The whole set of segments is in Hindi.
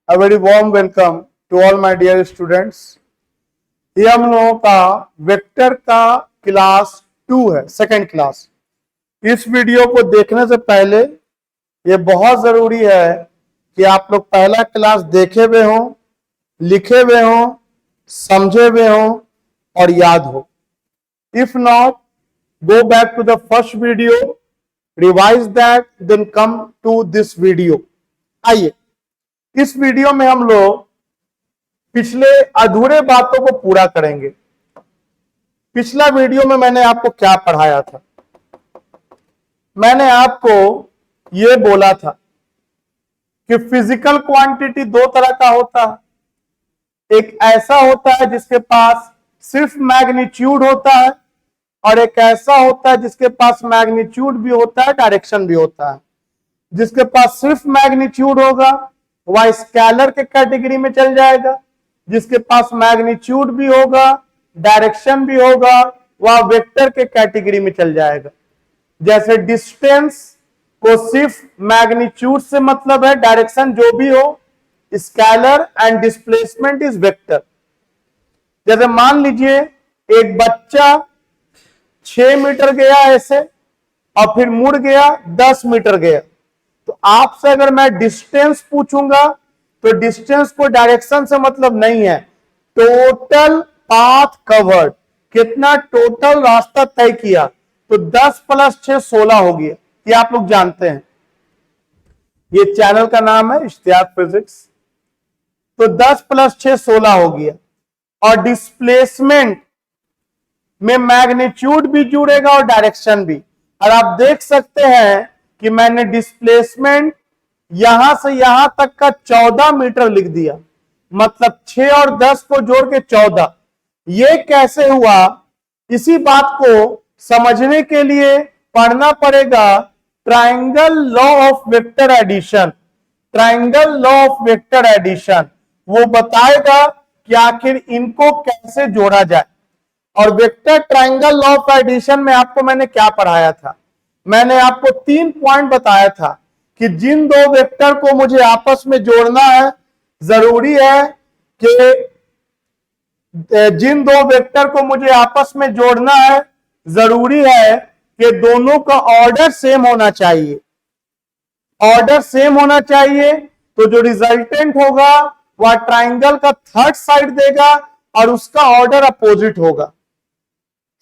A very warm welcome to all my dear students. ये हम लोगों का वेक्टर का क्लास 2 है, सेकंड क्लास। इस वीडियो को देखने से पहले ये बहुत जरूरी है कि आप लोग पहला क्लास देखे हुए हो, लिखे हुए हो, समझे हुए हो और याद हो। If not, go back to the first video, revise that, then come to this video. आइए, इस वीडियो में हम लोग पिछले अधूरे बातों को पूरा करेंगे। पिछला वीडियो में मैंने आपको क्या पढ़ाया था? मैंने आपको यह बोला था कि फिजिकल क्वांटिटी दो तरह का होता है। एक ऐसा होता है जिसके पास सिर्फ मैग्नीट्यूड होता है और एक ऐसा होता है जिसके पास मैग्नीट्यूड भी होता है, डायरेक्शन भी होता है। जिसके पास सिर्फ मैग्नीट्यूड होगा वह स्केलर के कैटेगरी में चल जाएगा, जिसके पास मैग्नीट्यूड भी होगा, डायरेक्शन भी होगा, वह वेक्टर के कैटेगरी में चल जाएगा। जैसे डिस्टेंस को सिर्फ मैग्नीट्यूड से मतलब है, डायरेक्शन जो भी हो, scalar and displacement is vector. जैसे मान लीजिए एक बच्चा 6 मीटर गया ऐसे और फिर मुड़ गया 10 मीटर गया, तो आपसे अगर मैं डिस्टेंस पूछूंगा तो डिस्टेंस को डायरेक्शन से मतलब नहीं है, टोटल पाथ कवर्ड, कितना टोटल रास्ता तय किया, तो 10 + 6 16 हो गया। ये आप लोग जानते हैं, ये चैनल का नाम है इश्तियाक फिजिक्स। तो 10 + 6 16 हो गया। और डिस्प्लेसमेंट में मैग्नीट्यूड भी जुड़ेगा और डायरेक्शन भी। और आप देख सकते हैं कि मैंने डिस्प्लेसमेंट यहां से यहां तक का 14 मीटर लिख दिया, मतलब 6 और 10 को जोड़ के 14। ये कैसे हुआ? इसी बात को समझने के लिए पढ़ना पड़ेगा triangle law of vector addition. Triangle law of vector addition वो बताएगा कि आखिर इनको कैसे जोड़ा जाए। और vector triangle law of addition में आपको मैंने क्या पढ़ाया था? मैंने आपको 3 पॉइंट बताया था कि जिन दो वेक्टर को मुझे आपस में जोड़ना है, जरूरी है कि जिन दो वेक्टर को मुझे आपस में जोड़ना है, जरूरी है कि दोनों का ऑर्डर सेम होना चाहिए। ऑर्डर सेम होना चाहिए तो जो रिजल्टेंट होगा वह ट्राइंगल का थर्ड साइड देगा और उसका ऑर्डर अपोजिट होगा।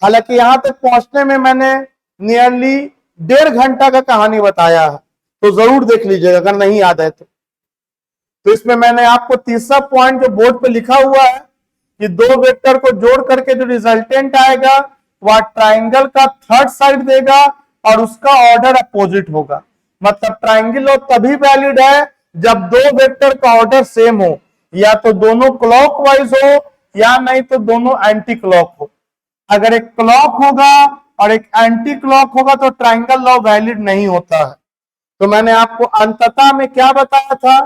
हालांकि यहां तक पहुंचने में मैंने नियरली 1.5 घंटा का कहानी बताया है, तो जरूर देख लीजिएगा अगर नहीं याद है तो इसमें मैंने आपको तीसरा पॉइंट जो बोर्ड पे लिखा हुआ है कि दो वेक्टर को जोड़ करके जो रिजल्टेंट आएगा वह ट्राइंगल का थर्ड साइड देगा और उसका ऑर्डर अपोजिट होगा। मतलब ट्राइंगल लॉ तभी वैलिड है जब दो वेक्टर का ऑर्डर सेम हो, या तो दोनों क्लॉकवाइज हो या नहीं तो दोनों एंटी क्लॉक हो। अगर एक क्लॉक होगा और एक एंटी क्लॉक होगा तो ट्राइंगल लॉ वैलिड नहीं होता है। तो मैंने आपको अंततः में क्या बताया था?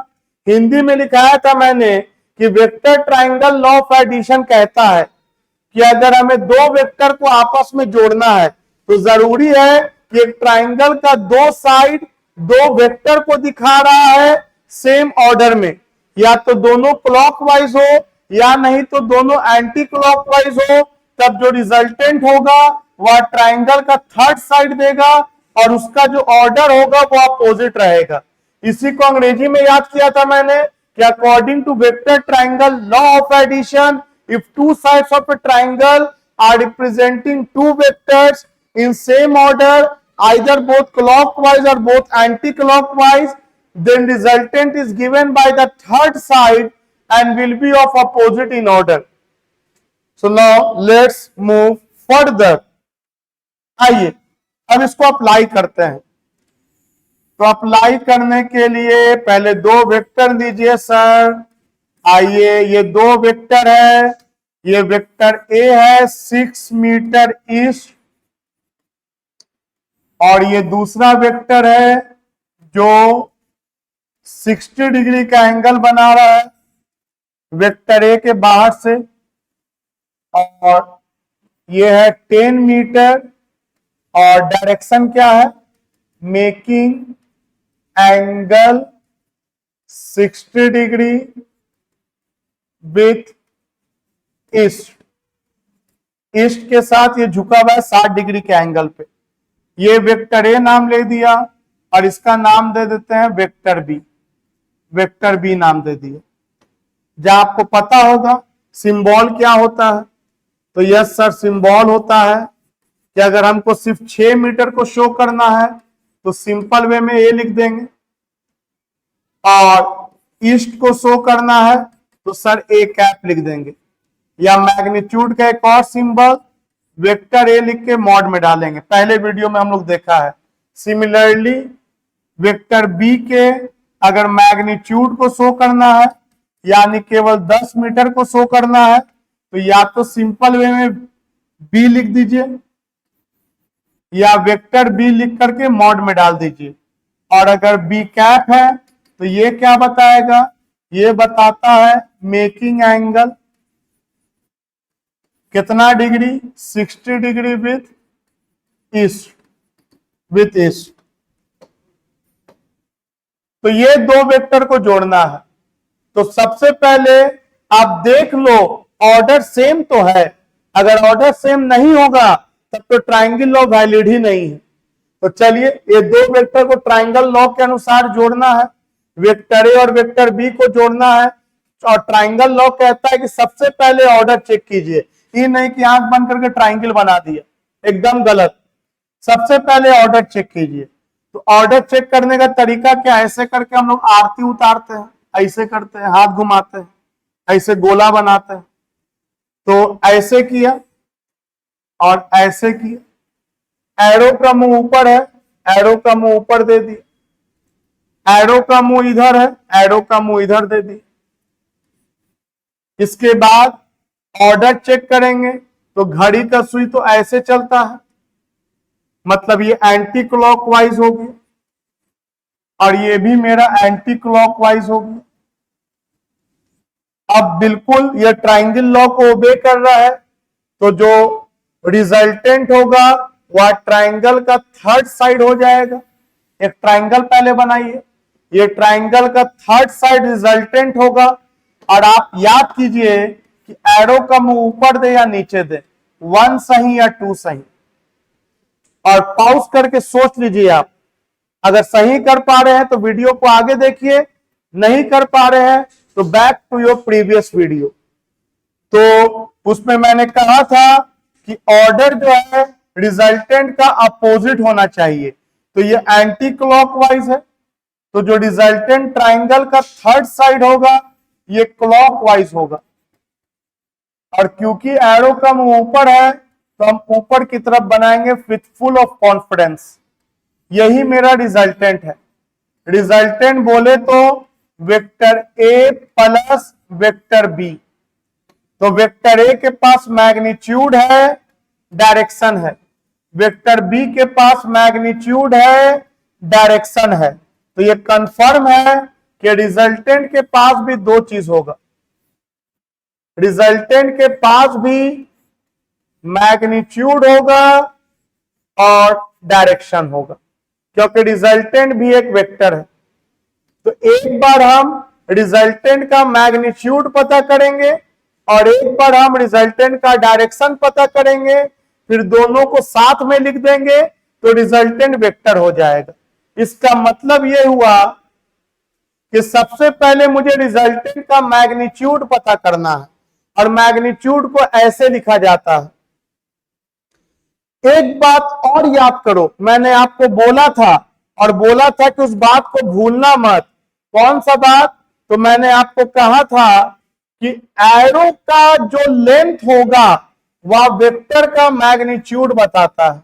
हिंदी में लिखाया था मैंने कि vector triangle law of addition कहता है कि अगर हमें दो वेक्टर को आपस में जोड़ना है तो जरूरी है कि एक ट्राइंगल का दो साइड दो वेक्टर को दिखा रहा है सेम ऑर्डर में, या तो दोनों क्लॉकवाइज हो या नहीं तो दोनों एंटी क्लॉकवाइज हो। तब जो रिजल्टेंट होगा वह ट्राइंगल का थर्ड साइड देगा और उसका जो ऑर्डर होगा वो अपोजिट रहेगा। इसी को अंग्रेजी में याद किया था मैंने कि according to vector triangle law of addition, if two sides of a triangle are representing two vectors in same order, either both clockwise or both anti-clockwise, then resultant is given by the third side and will be of opposite in order. So now let's move further. आइए अब इसको अप्लाई करते हैं। तो अप्लाई करने के लिए पहले दो वेक्टर दीजिए सर। आइए, ये दो वेक्टर है। ये वेक्टर ए है 6 मीटर ईस्ट और ये दूसरा वेक्टर है जो 60 डिग्री का एंगल बना रहा है वेक्टर ए के बाहर से, और ये है 10 मीटर और डायरेक्शन क्या है? Making angle 60 degree with east, east के साथ ये झुका हुआ है 60 डिग्री के एंगल पे। ये वेक्टर ए नाम ले दिया और इसका नाम दे देते हैं वेक्टर बी, वेक्टर बी नाम दे दिया। जहां आपको पता होगा सिंबल क्या होता है, तो यस सर सिंबल होता है कि अगर हमको सिर्फ 6 मीटर को शो करना है तो सिंपल वे में ए लिख देंगे, और ईस्ट को शो करना है तो सर ए कैप लिख देंगे, या मैग्नीट्यूड का एक और सिंबल वेक्टर ए लिख के मॉड में डालेंगे, पहले वीडियो में हम लोग देखा है। सिमिलरली वेक्टर बी के अगर मैग्नीट्यूड को शो करना है यानी केवल 10 मीटर को शो करना है तो या तो सिंपल वे में बी लिख दीजिए या वेक्टर बी लिख करके मॉड में डाल दीजिए। और अगर बी कैप है तो ये क्या बताएगा, ये बताता है मेकिंग एंगल कितना degree, 60 degree with east, with east. तो ये दो वेक्टर को जोड़ना है। तो सबसे पहले आप देख लो ऑर्डर सेम तो है, अगर ऑर्डर सेम नहीं होगा तब तो ट्राइंगल लॉ वैलिड ही नहीं है। तो चलिए ये दो वेक्टर को ट्राइंगल लॉ के अनुसार जोड़ना है, वेक्टर ए और वेक्टर बी को जोड़ना है। और ट्राइंगल लॉ कहता है कि सबसे पहले ऑर्डर चेक कीजिए, ये नहीं कि आंख बंद करके ट्राइंगल बना दिया, एकदम गलत। सबसे पहले ऑर्डर चेक कीजिए। तो ऑर्डर चेक करने का तरीका क्या, ऐसे करके हम लोग आरती उतारते हैं, ऐसे करते हैं, हाथ घुमाते हैं, ऐसे गोला बनाते हैं। तो ऐसे किया और ऐसे किया, एरो का मुंह ऊपर है, एरो का मुंह ऊपर दे दिया, एरो का मुंह इधर है, एरो का मुंह इधर दे दिया। इसके बाद ऑर्डर चेक करेंगे तो घड़ी का सुई तो ऐसे चलता है, मतलब ये एंटी क्लॉकवाइज होगी और ये भी मेरा एंटी क्लॉकवाइज होगी। अब बिल्कुल ये ट्राइंगल लॉ को ओबे कर रहा है, तो जो रिजल्टेंट होगा वह ट्राइंगल का थर्ड साइड हो जाएगा। एक ट्राइंगल पहले बनाइए, ये ट्राइंगल का थर्ड साइड रिजल्टेंट होगा। और आप याद कीजिए कि एरो का मुंह ऊपर दे या नीचे दे, 1 सही या 2 सही। और पॉज करके सोच लीजिए, आप अगर सही कर पा रहे हैं तो वीडियो को आगे देखिए, नहीं कर पा रहे हैं तो back to your previous video. तो उसमें मैंने कहा था कि ऑर्डर जो है रिजल्टेंट का अपोजिट होना चाहिए, तो ये एंटी क्लॉकवाइज है, तो जो रिजल्टेंट ट्राइंगल का थर्ड साइड होगा ये क्लॉकवाइज होगा। और क्योंकि एरो का मुंह ऊपर है तो हम ऊपर की तरफ बनाएंगे विथ फुल ऑफ कॉन्फिडेंस। यही मेरा रिजल्टेंट है। रिजल्टेंट बोले तो vector A plus vector B. तो वेक्टर ए के पास मैग्नीट्यूड है, डायरेक्शन है, वेक्टर बी के पास मैग्नीट्यूड है, डायरेक्शन है। तो ये कंफर्म है कि रिजल्टेंट के पास भी दो चीज होगा, रिजल्टेंट के पास भी मैग्नीट्यूड होगा और डायरेक्शन होगा, क्योंकि रिजल्टेंट भी एक वेक्टर है। तो एक बार हम रिजल्टेंट का मैग्नीट्यूड पता करेंगे और एक बार हम रिजल्टेंट का डायरेक्शन पता करेंगे, फिर दोनों को साथ में लिख देंगे तो रिजल्टेंट वेक्टर हो जाएगा। इसका मतलब यह हुआ कि सबसे पहले मुझे रिजल्टेंट का मैग्नीट्यूड पता करना है, और मैग्नीट्यूड को ऐसे लिखा जाता है। एक बात और याद करो, मैंने आपको बोला था और बोला था कि उस बात को भूलना मत। कौन सा बात? तो मैंने आपको कहा था कि एरो का जो लेंथ होगा वह वेक्टर का मैग्नीट्यूड बताता है।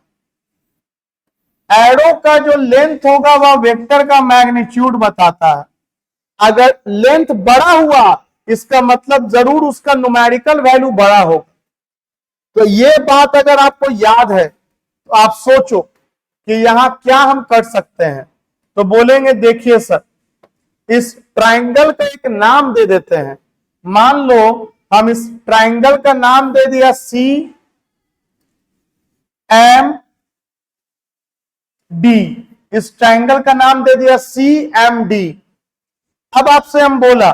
एरो का जो लेंथ होगा वह वेक्टर का मैग्नीट्यूड बताता है। अगर लेंथ बड़ा हुआ इसका मतलब जरूर उसका न्यूमेरिकल वैल्यू बड़ा होगा। तो ये बात अगर आपको याद है तो आप सोचो कि यहां क्या हम कर सकते हैं। तो बोलेंगे देखिए सर, इस ट्राइंगल का एक नाम दे देते हैं। मान लो हम इस ट्राइंगल का नाम दे दिया सी एम डी, इस ट्राइंगल का नाम दे दिया सी एम डी। अब आपसे हम बोला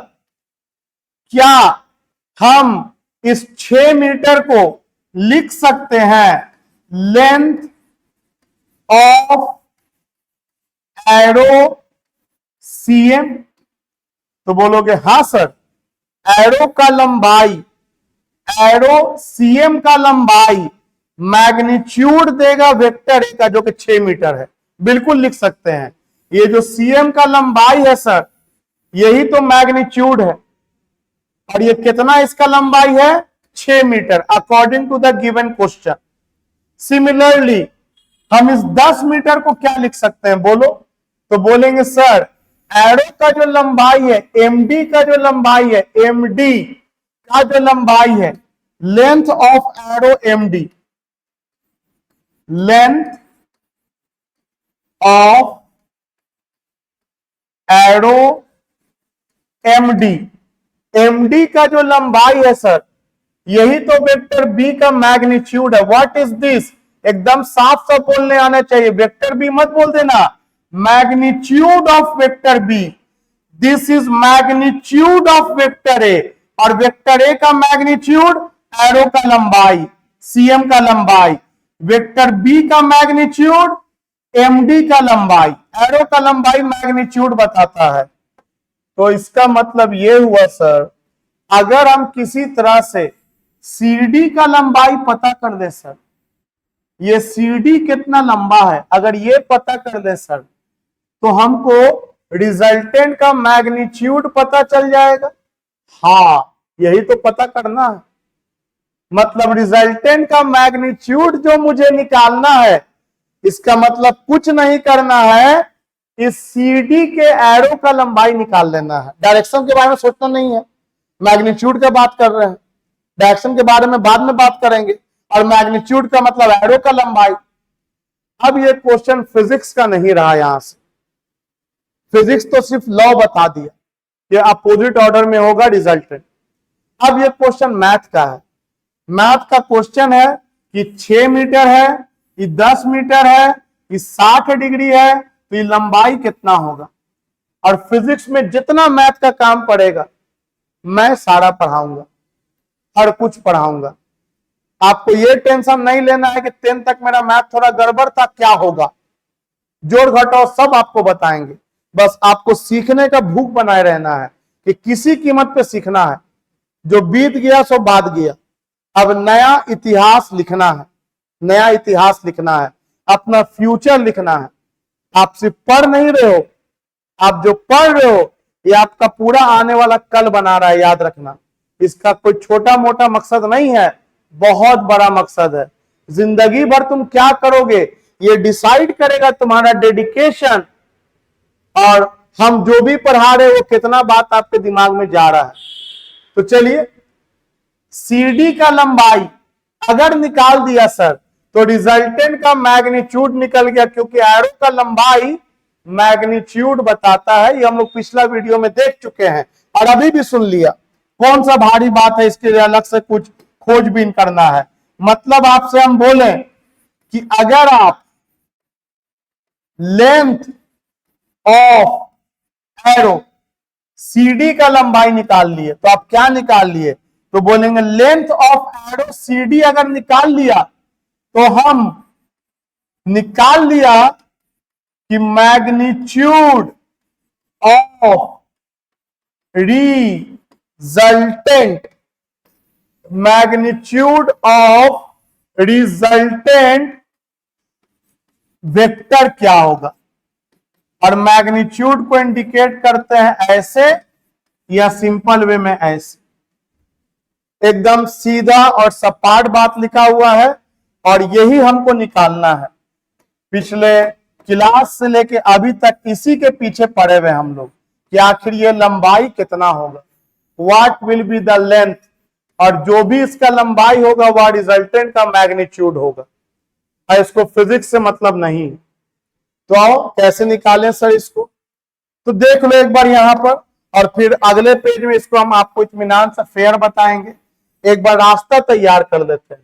क्या हम इस 6 मीटर को लिख सकते हैं लेंथ ऑफ एरो सीएम? तो बोलोगे हां सर, एरो का लंबाई, एरो सीएम का लंबाई मैग्नीट्यूड देगा वेक्टर ए का जो कि 6 मीटर है। बिल्कुल लिख सकते हैं। ये जो सीएम का लंबाई है सर, यही तो मैग्नीट्यूड है, और ये कितना इसका लंबाई है? 6 metre according to the given question. Similarly हम इस 10 मीटर को क्या लिख सकते हैं बोलो? तो बोलेंगे सर एरो का जो लंबाई है, एमडी का जो लंबाई है, एमडी का जो लंबाई है, length of arrow MD, length of arrow MD, MD का जो लंबाई है सर, यही तो वेक्टर बी का मैग्नीट्यूड है। What is this? एकदम साफ साफ बोलने आना चाहिए, वेक्टर बी मत बोल देना, magnitude of vector B. This is magnitude of vector A, और वेक्टर ए का मैग्नीट्यूड एरो का लंबाई, सीएम का लंबाई, वेक्टर बी का मैग्नीट्यूड एमडी का लंबाई, एरो का लंबाई मैग्नीट्यूड बताता है। तो इसका मतलब यह हुआ सर, अगर हम किसी तरह से सीडी का लंबाई पता कर दे सर, ये सीडी कितना लंबा है, अगर ये पता कर दे सर, तो हमको रिजल्टेंट का मैग्नीट्यूड पता चल जाएगा। हाँ, यही तो पता करना है। मतलब रिजल्टेंट का मैग्नीट्यूड जो मुझे निकालना है, इसका मतलब कुछ नहीं करना है, इस सीडी के एरो का लंबाई निकाल लेना है। डायरेक्शन के बारे में सोचना नहीं है, मैग्नीट्यूड का बात कर रहे हैं, डायरेक्शन के बारे में बाद में बात करेंगे, और मैग्नीट्यूड का मतलब एरो का लंबाई। अब ये क्वेश्चन फिजिक्स का नहीं रहा, यहां से फिजिक्स तो सिर्फ लॉ बता दिया, ये अपोजिट ऑर्डर में होगा रिजल्टेंट। अब ये क्वेश्चन मैथ का है। मैथ का क्वेश्चन है कि 6 मीटर है, ये 10 मीटर है, ये 60 डिग्री है, तो ये लंबाई कितना होगा। और फिजिक्स में जितना मैथ का काम पड़ेगा मैं सारा पढ़ाऊंगा, हर कुछ पढ़ाऊंगा। आपको ये टेंशन नहीं लेना है कि 10 तक मेरा मैथ थोड़ा गड़बड़ था, क्या होगा, जोड़ घटाव सब आपको बताएंगे। बस आपको सीखने का भूख बनाए रहना है कि किसी कीमत पे सीखना है। जो बीत गया सो बात गया, अब नया इतिहास लिखना है, नया इतिहास लिखना है, अपना फ्यूचर लिखना है। आप सिर्फ पढ़ नहीं रहे हो, आप जो पढ़ रहे हो ये आपका पूरा आने वाला कल बना रहा है, याद रखना। इसका कोई छोटा मोटा मकसद नहीं है, बहुत बड़ा मकसद है। जिंदगी भर तुम क्या करोगे ये डिसाइड करेगा तुम्हारा डेडिकेशन, और हम जो भी पढ़ा रहे वो कितना बात आपके दिमाग में जा रहा है। तो चलिए, सीडी का लंबाई अगर निकाल दिया सर, तो रिजल्टेंट का मैग्नीट्यूड निकल गया, क्योंकि एरो का लंबाई मैग्नीट्यूड बताता है। ये हम लोग पिछला वीडियो में देख चुके हैं और अभी भी सुन लिया। कौन सा भारी बात है, इसके लिए अलग से कुछ खोजबीन करना है। मतलब आपसे हम बोले कि अगर आप लेंथ ऑफ एरो सीडी का लंबाई निकाल लिए, तो आप क्या निकाल लिए? तो बोलेंगे लेंथ ऑफ एरो सीडी अगर निकाल लिया तो हम निकाल लिया कि magnitude of resultant, magnitude of resultant vector क्या होगा। और मैग्नीट्यूड को इंडिकेट करते हैं ऐसे, या सिंपल वे में ऐसे। एकदम सीधा और सपाट बात लिखा हुआ है, और यही हमको निकालना है। पिछले क्लास से लेके अभी तक इसी के पीछे पड़े हुए हम लोग कि आखिर ये लंबाई कितना होगा, what will be the length, और जो भी इसका लंबाई होगा वह रिजल्टेंट का मैग्नीट्यूड होगा। और इसको फिजिक्स से मतलब नहीं। तो आओ कैसे निकालें सर इसको, तो देख लो एक बार यहां पर, और फिर अगले पेज में इसको हम आपको इत्मीनान से फेयर बताएंगे। एक बार रास्ता तैयार कर लेते हैं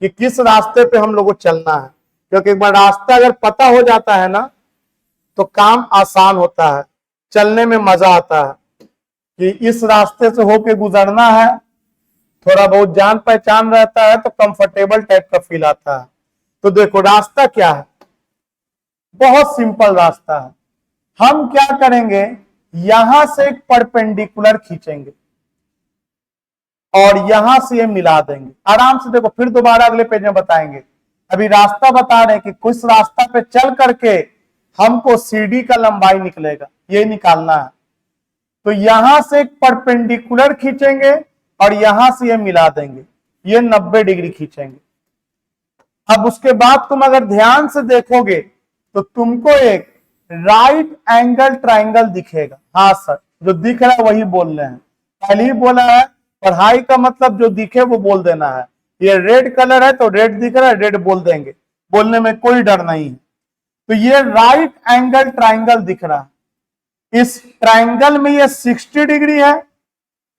कि किस रास्ते पे हम लोग को चलना है, क्योंकि एक बार रास्ता अगर पता हो जाता है ना तो काम आसान होता है। चलने में मजा आता है कि इस रास्ते से होके गुजरना है, थोड़ा बहुत जान पहचान रहता है तो कंफर्टेबल टाइप का फील आता है। तो देखो रास्ता क्या है, बहुत सिंपल रास्ता है। हम क्या करेंगे, यहां से एक परपेंडिकुलर खींचेंगे और यहां से ये मिला देंगे आराम से। देखो फिर दोबारा अगले पेज में बताएंगे, अभी रास्ता बता रहे हैं कि कुछ रास्ता पे चल करके हमको सीडी का लंबाई निकलेगा, ये निकालना है। तो यहां से एक परपेंडिकुलर खींचेंगे और यहां से ये मिला देंगे, ये 90 डिग्री खींचेंगे। अब उसके बाद तुम अगर ध्यान से देखोगे तो तुमको एक राइट एंगल ट्राइंगल दिखेगा। हाँ सर, जो दिख रहा है वही बोल रहे हैं, पहले ही बोला है, पढ़ाई का मतलब जो दिखे वो बोल देना है। ये रेड कलर है तो रेड दिख रहा है, रेड बोल देंगे, बोलने में कोई डर नहीं है। तो ये राइट एंगल ट्राइंगल दिख रहा है। इस ट्राइंगल में ये 60 डिग्री है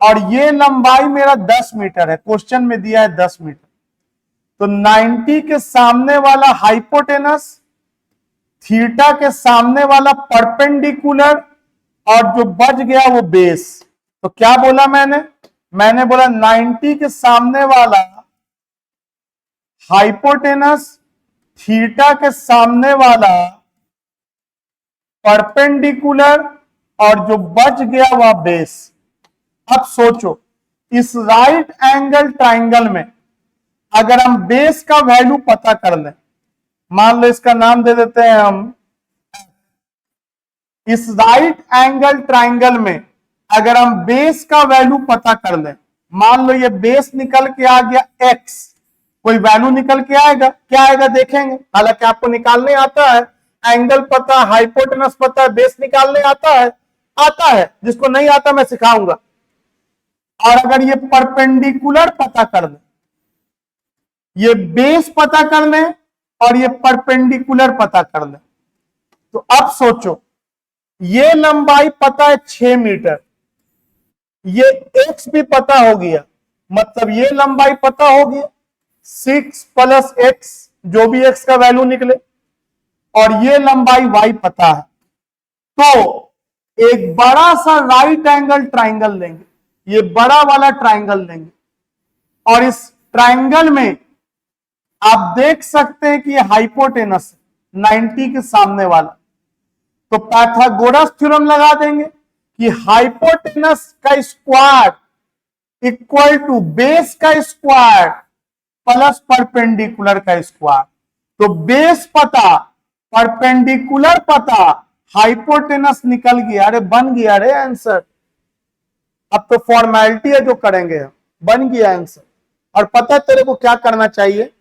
और ये लंबाई मेरा 10 मीटर है, क्वेश्चन में दिया है 10 मीटर। तो 90 के सामने वाला हाइपोटेनस, थीटा के सामने वाला परपेंडिकुलर और जो बच गया वो बेस। तो क्या बोला मैंने बोला 90 के सामने वाला हाइपोटेनस, थीटा के सामने वाला परपेंडिकुलर और जो बच गया वह बेस। अब सोचो, इस राइट एंगल ट्राइंगल में अगर हम बेस का वैल्यू पता कर लें, मान लो इसका नाम दे देते हैं हम, इस राइट एंगल ट्राइंगल में अगर हम बेस का वैल्यू पता कर लें, मान लो ये बेस निकल के आ गया x, कोई वैल्यू निकल के आएगा, क्या आएगा देखेंगे। हालांकि आपको निकालने आता है, एंगल पता, हाइपोटेनस पता है, बेस निकालने आता है, जिसको नहीं आता मैं सिखाऊंगा। और अगर ये परपेंडिकुलर पता कर ले, ये बेस पता कर ले और ये परपेंडिकुलर पता कर ले, तो अब सोचो ये लंबाई पता है 6 मीटर, ये x भी पता हो गया, मतलब ये लंबाई पता हो गया 6 प्लस x, जो भी x का वैल्यू निकले, और ये लंबाई y पता है। तो एक बड़ा सा राइट एंगल ट्राइंगल लेंगे, ये बड़ा वाला ट्राइंगल लेंगे, और इस ट्राइंगल में आप देख सकते हैं कि ये हाइपोटेनस 90 के सामने वाला। तो पाइथागोरस थ्योरम लगा देंगे कि हाइपोटेनस का स्क्वायर इक्वल टू बेस का स्क्वायर प्लस परपेंडिकुलर का स्क्वायर। तो बेस पता, परपेंडिकुलर पता, हाइपोटेनस निकल गया, अरे बन गया रे आंसर। अब तो फॉर्मेलिटी है जो करेंगे हम, बन गया आंसर। और पता तेरे को क्या करना चाहिए,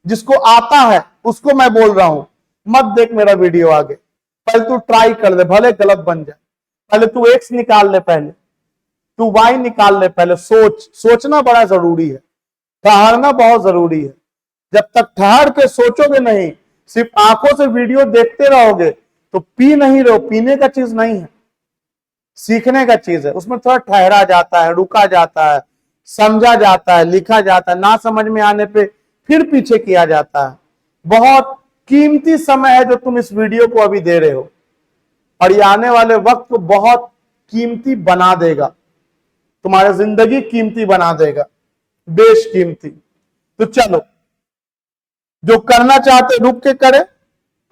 जिसको आता है उसको मैं बोल रहा हूं, मत देख मेरा वीडियो आगे, पहले तू ट्राई कर ले, भले गलत बन जाए। पहले तू x निकाल ले, पहले तू y निकाल ले, पहले सोचना बड़ा जरूरी है, ठहरना बहुत जरूरी है। जब तक ठहर के सोचोगे नहीं, सिर्फ आंखों से वीडियो देखते रहोगे तो पी नहीं रहो, पीने का चीज नहीं है, सीखने का चीज है। उसमें थोड़ा ठहरा जाता है, रुका जाता है, समझा जाता है, लिखा जाता है, ना समझ में आने पे फिर पीछे किया जाता है। बहुत कीमती समय है जो तुम इस वीडियो को अभी दे रहे हो, और ये आने वाले वक्त को बहुत कीमती बना देगा, तुम्हारी जिंदगी कीमती बना देगा, बेशकीमती। तो चलो, जो करना चाहते रुक के करे,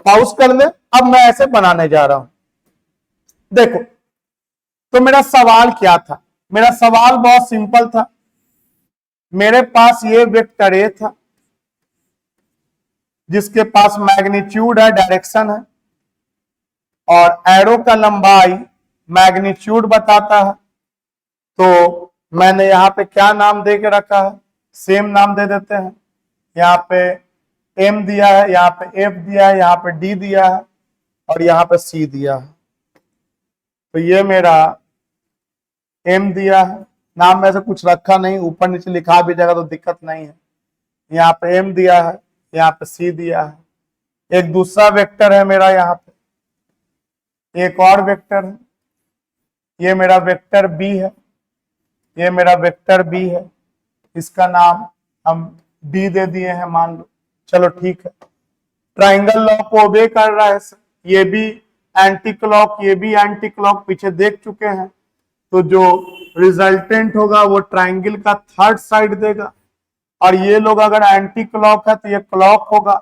पॉज कर ले। अब मैं ऐसे बनाने जा रहा हूं, देखो। तो मेरा सवाल क्या था, मेरा सवाल बहुत सिंपल था। मेरे पास ये वेक्टर ए था जिसके पास मैग्नीट्यूड है, डायरेक्शन है, और एरो का लंबाई मैग्नीट्यूड बताता है। तो मैंने यहां पे क्या नाम दे के रखा है, सेम नाम दे देते हैं। यहाँ पे m दिया है, यहाँ पे f दिया है, यहाँ पे d दिया है, और यहाँ पे c दिया है। तो ये मेरा m दिया है, नाम में से कुछ रखा नहीं, ऊपर नीचे लिखा भी जाएगा तो दिक्कत नहीं है। यहाँ पे m दिया है, यहाँ पे c दिया है। एक दूसरा वेक्टर है मेरा, यहाँ पे एक और वेक्टर है, ये मेरा वेक्टर b है, ये मेरा वेक्टर b है, इसका नाम हम d दे दिए हैं मान लो। चलो ठीक है, ट्राइंगल लॉ को ओबे कर रहा है, ये भी एंटी क्लॉक, ये भी एंटी क्लॉक, पीछे देख चुके हैं। तो जो रिजल्टेंट होगा वो ट्राइंगल का थर्ड साइड देगा, और ये लोग अगर एंटी क्लॉक है तो ये क्लॉक होगा,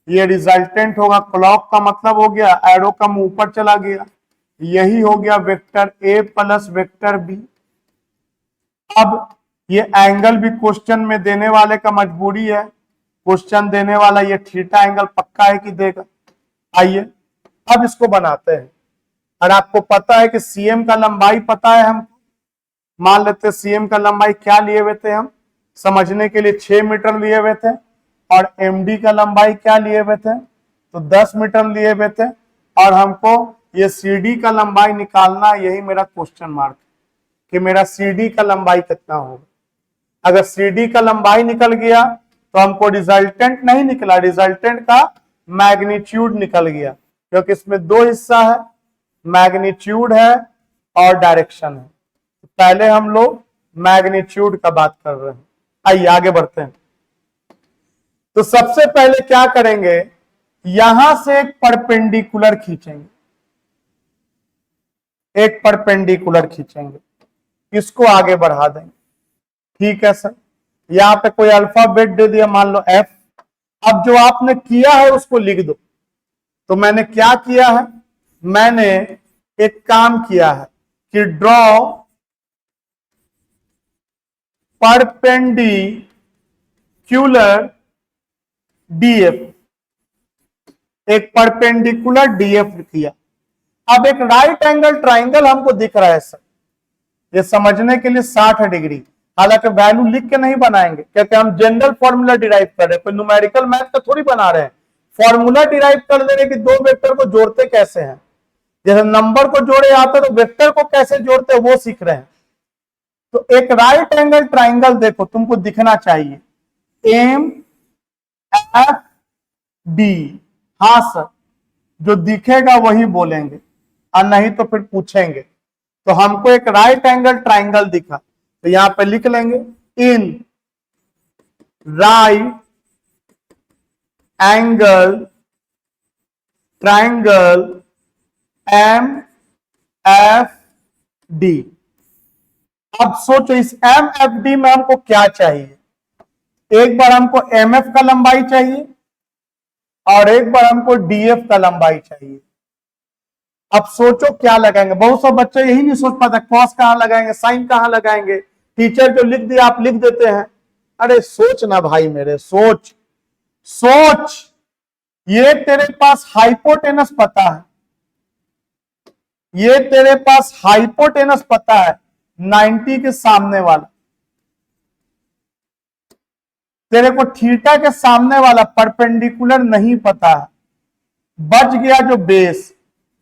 ये रिजल्टेंट होगा। क्लॉक का मतलब हो गया एरो का मुंह ऊपर चला गया, यही हो गया vector A plus vector B. अब ये एंगल भी क्वेश्चन में देने वाले का मजबूरी है, क्वेश्चन देने वाला ये थीटा एंगल पक्का है कि देगा। आइए अब इसको बनाते हैं। और आपको पता है कि सीएम का लंबाई पता है, हम मान लेते हैं सीएम का लंबाई क्या लिए हुए थे, हम समझने के लिए 6 मीटर लिए हुए थे, और एमडी का लंबाई क्या लिए हुए थे, तो 10 मीटर लिए हुए थे, और हमको ये सीडी का लंबाई निकालना है। यही मेरा क्वेश्चन मार्क है कि मेरा सीडी का लंबाई कितना होगा। अगर सीडी का लंबाई निकल गया तो हमको रिजल्टेंट नहीं निकला, रिजल्टेंट का मैग्नीट्यूड निकल गया, क्योंकि इसमें दो हिस्सा है, मैग्नीट्यूड है और डायरेक्शन है। तो पहले हम लोग मैग्नीट्यूड का बात कर रहे हैं। आइए आगे बढ़ते हैं। तो सबसे पहले क्या करेंगे, यहां से एक परपेंडिकुलर खींचेंगे, एक परपेंडिकुलर खींचेंगे, इसको आगे बढ़ा देंगे। ठीक है सर, यहां पे कोई अल्फाबेट दे दिया, मान लो एफ। अब जो आपने किया है उसको लिख दो। तो मैंने क्या किया है, मैंने एक काम किया है कि ड्रॉ परपेंडिकुलर डीएफ, एक परपेंडिकुलर डीएफ किया। अब एक राइट एंगल ट्राइंगल हमको दिख रहा है सर, ये समझने के लिए 60 डिग्री, हालांकि वैल्यू लिख के नहीं बनाएंगे क्योंकि हम जनरल फॉर्मूला डिराइव कर रहे हैं, कोई न्यूमेरिकल मैथ का थोड़ी बना रहे हैं। फॉर्मूला डिराइव कर दे रहे कि दो वेक्टर को जोड़ते कैसे हैं, जैसे नंबर को जोड़े आते तो वेक्टर को कैसे जोड़ते वो सीख रहे हैं। तो एक राइट एंगल ट्राइंगल देखो तुमको दिखना चाहिए, एम एफ डी, हाँ सर, जो दिखेगा वही बोलेंगे और नहीं तो फिर पूछेंगे। तो हमको एक राइट एंगल ट्राइंगल दिखा, तो यहां पे लिख लेंगे in right angle triangle M F D. अब सोचो इस एम एफ डी में हमको क्या चाहिए, एक बार हमको एम एफ का लंबाई चाहिए और एक बार हमको डीएफ का लंबाई चाहिए। अब सोचो क्या लगाएंगे, बहुत से बच्चे यही नहीं सोच पाते कॉस कहां लगाएंगे, साइन कहां लगाएंगे, टीचर जो लिख दिया आप लिख देते हैं। अरे सोच ना भाई मेरे, सोच सोच, ये तेरे पास हाइपोटेनस पता है, ये तेरे पास हाइपोटेनस पता है 90 के सामने वाला, तेरे को थीटा के सामने वाला परपेंडिकुलर नहीं पता है, बच गया जो बेस।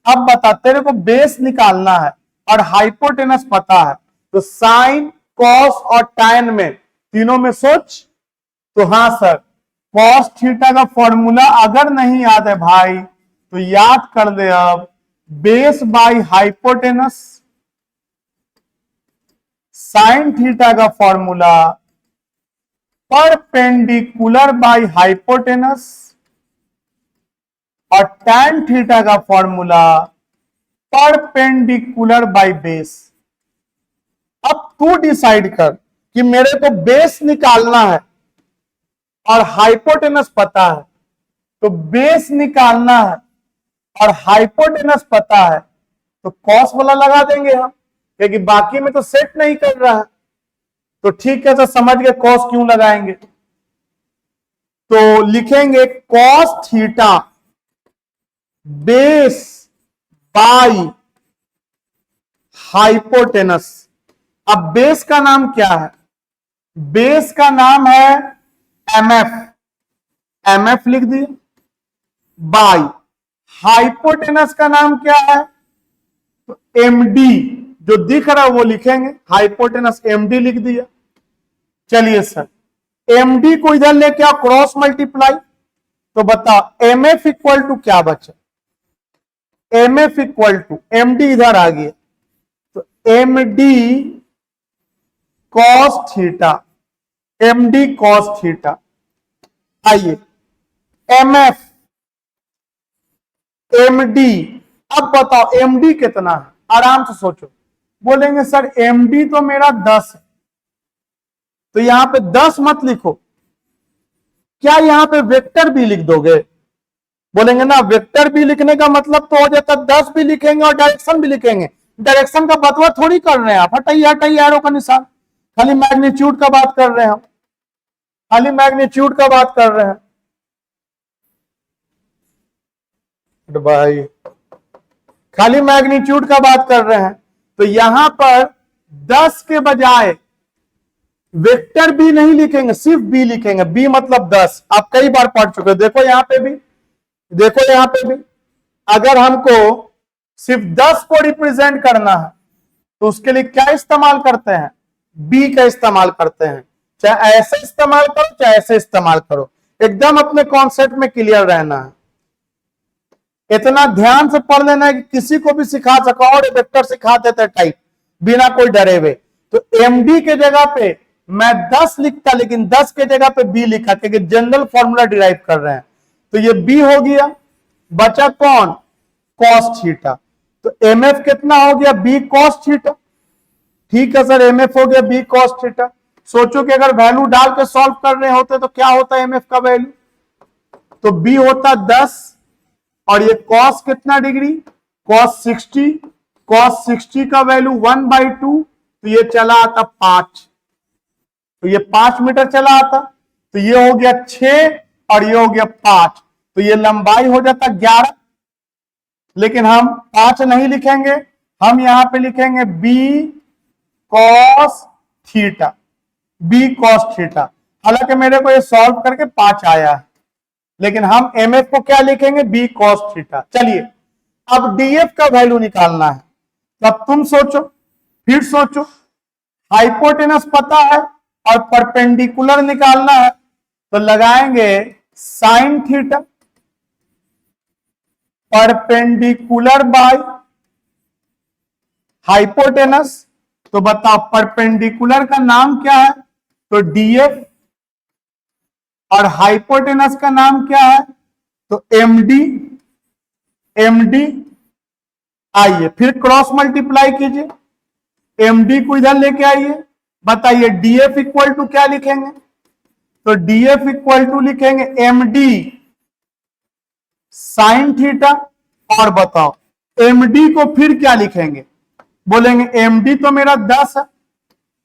अब बता, तेरे को बेस निकालना है और हाइपोटेनस पता है, तो साइन कॉस और टैन में तीनों में सोच। तो हाँ सर, कॉस थीटा का फॉर्मूला अगर नहीं याद है भाई तो याद कर दे, अब base by hypotenuse, sine theta का फॉर्मूला परपेंडिकुलर बाय हाइपोटेनस, और tan थीटा का फॉर्मूला परपेंडिकुलर बाय बेस। अब तू डिसाइड कर कि मेरे को बेस निकालना है और हाइपोटेनस पता है, तो बेस निकालना है और हाइपोटेनस पता है तो कॉस वाला लगा देंगे हम, क्योंकि बाकी में तो सेट नहीं कर रहा है। तो ठीक है, तो समझ गए कॉस क्यों लगाएंगे। तो लिखेंगे cos theta base by hypotenuse. अब बेस का नाम क्या है, बेस का नाम है एमएफ, एमएफ लिख दिए, बाय हाइपोटेनस का नाम क्या है, तो एमडी, जो दिख रहा है वो लिखेंगे, हाइपोटेनस एमडी लिख दिया। चलिए सर, एमडी को इधर लेके आओ क्रॉस मल्टीप्लाई, तो बताओ एमएफ इक्वल टू क्या बचा, एमएफ इक्वल टू एमडी इधर आ गया, तो MD cos theta, MD cos theta. आइए एमएफ एमडी अब बताओ एमडी कितना है, आराम से सोचो। बोलेंगे सर एमडी तो मेरा 10 है, तो यहां पे 10 मत लिखो, क्या यहां पे वेक्टर भी लिख दोगे? बोलेंगे ना वेक्टर भी लिखने का मतलब तो हो जाता 10 भी लिखेंगे और डायरेक्शन भी लिखेंगे। डायरेक्शन का बतवा थोड़ी कर रहे हैं आप, हटाइए हटाइए एरो का निशान, खाली मैग्नीट्यूड का बात कर रहे हैं हम, खाली मैग्नीट्यूड का बात कर रहे हैं भाई, खाली मैग्नीट्यूड का बात कर रहे हैं। तो यहां पर 10 के बजाय वेक्टर बी नहीं लिखेंगे, सिर्फ बी लिखेंगे। बी मतलब 10, आप कई बार पढ़ चुके हो। देखो यहां पे भी, देखो यहां पे भी, अगर हमको सिर्फ 10 को रिप्रेजेंट करना है तो उसके लिए क्या इस्तेमाल करते हैं? बी का इस्तेमाल करते हैं। चाहे ऐसे इस्तेमाल करो चाहे ऐसे इस्तेमाल करो, एकदम अपने कॉन्सेप्ट में क्लियर रहना है। इतना ध्यान से पढ़ लेना है कि किसी को भी सिखा सको और वेक्टर सिखा देते टाइप बिना कोई डरे हुए। तो एमडी के जगह पे मैं 10 लिखता, लेकिन 10 के जगह पे बी लिखा, क्योंकि जनरल फॉर्मूला डिराइव कर रहे हैं। तो ये बी हो गया, बचा कौन? Cos theta. तो एमएफ कितना हो गया? B cos theta. ठीक है सर, एमएफ हो गया बी कॉस थीटा। सोचो कि अगर वैल्यू डाल के सॉल्व कर रहे होते तो क्या होता है एमएफ का वैल्यू? तो बी होता 10 और ये कॉस कितना डिग्री? कॉस 60। कॉस 60 का वैल्यू 1/2, तो ये चला आता 5, तो ये 5 मीटर चला आता। तो ये हो गया 6 और ये हो गया 5, तो ये लंबाई हो जाता 11। लेकिन हम 5 नहीं लिखेंगे, हम यहां पे लिखेंगे B cos theta, B cos theta. हालांकि मेरे को ये सॉल्व करके 5 आया है, लेकिन हम एमएफ को क्या लिखेंगे? B cos theta. चलिए अब डीएफ का वैल्यू निकालना है। तब तुम सोचो, फिर सोचो, हाइपोटेनस पता है और परपेंडिकुलर निकालना है, तो लगाएंगे sine theta perpendicular by hypotenuse. तो बताओ परपेंडिकुलर का नाम क्या है? तो डीएफ, और हाइपोटेनस का नाम क्या है? तो एमडी। एमडी, आइए फिर क्रॉस मल्टीप्लाई कीजिए, एमडी को इधर लेके आइए। बताइए डीएफ इक्वल टू क्या लिखेंगे? तो डीएफ इक्वल टू लिखेंगे एमडी साइन थीटा। और बताओ एमडी को फिर क्या लिखेंगे? बोलेंगे एमडी तो मेरा 10 है,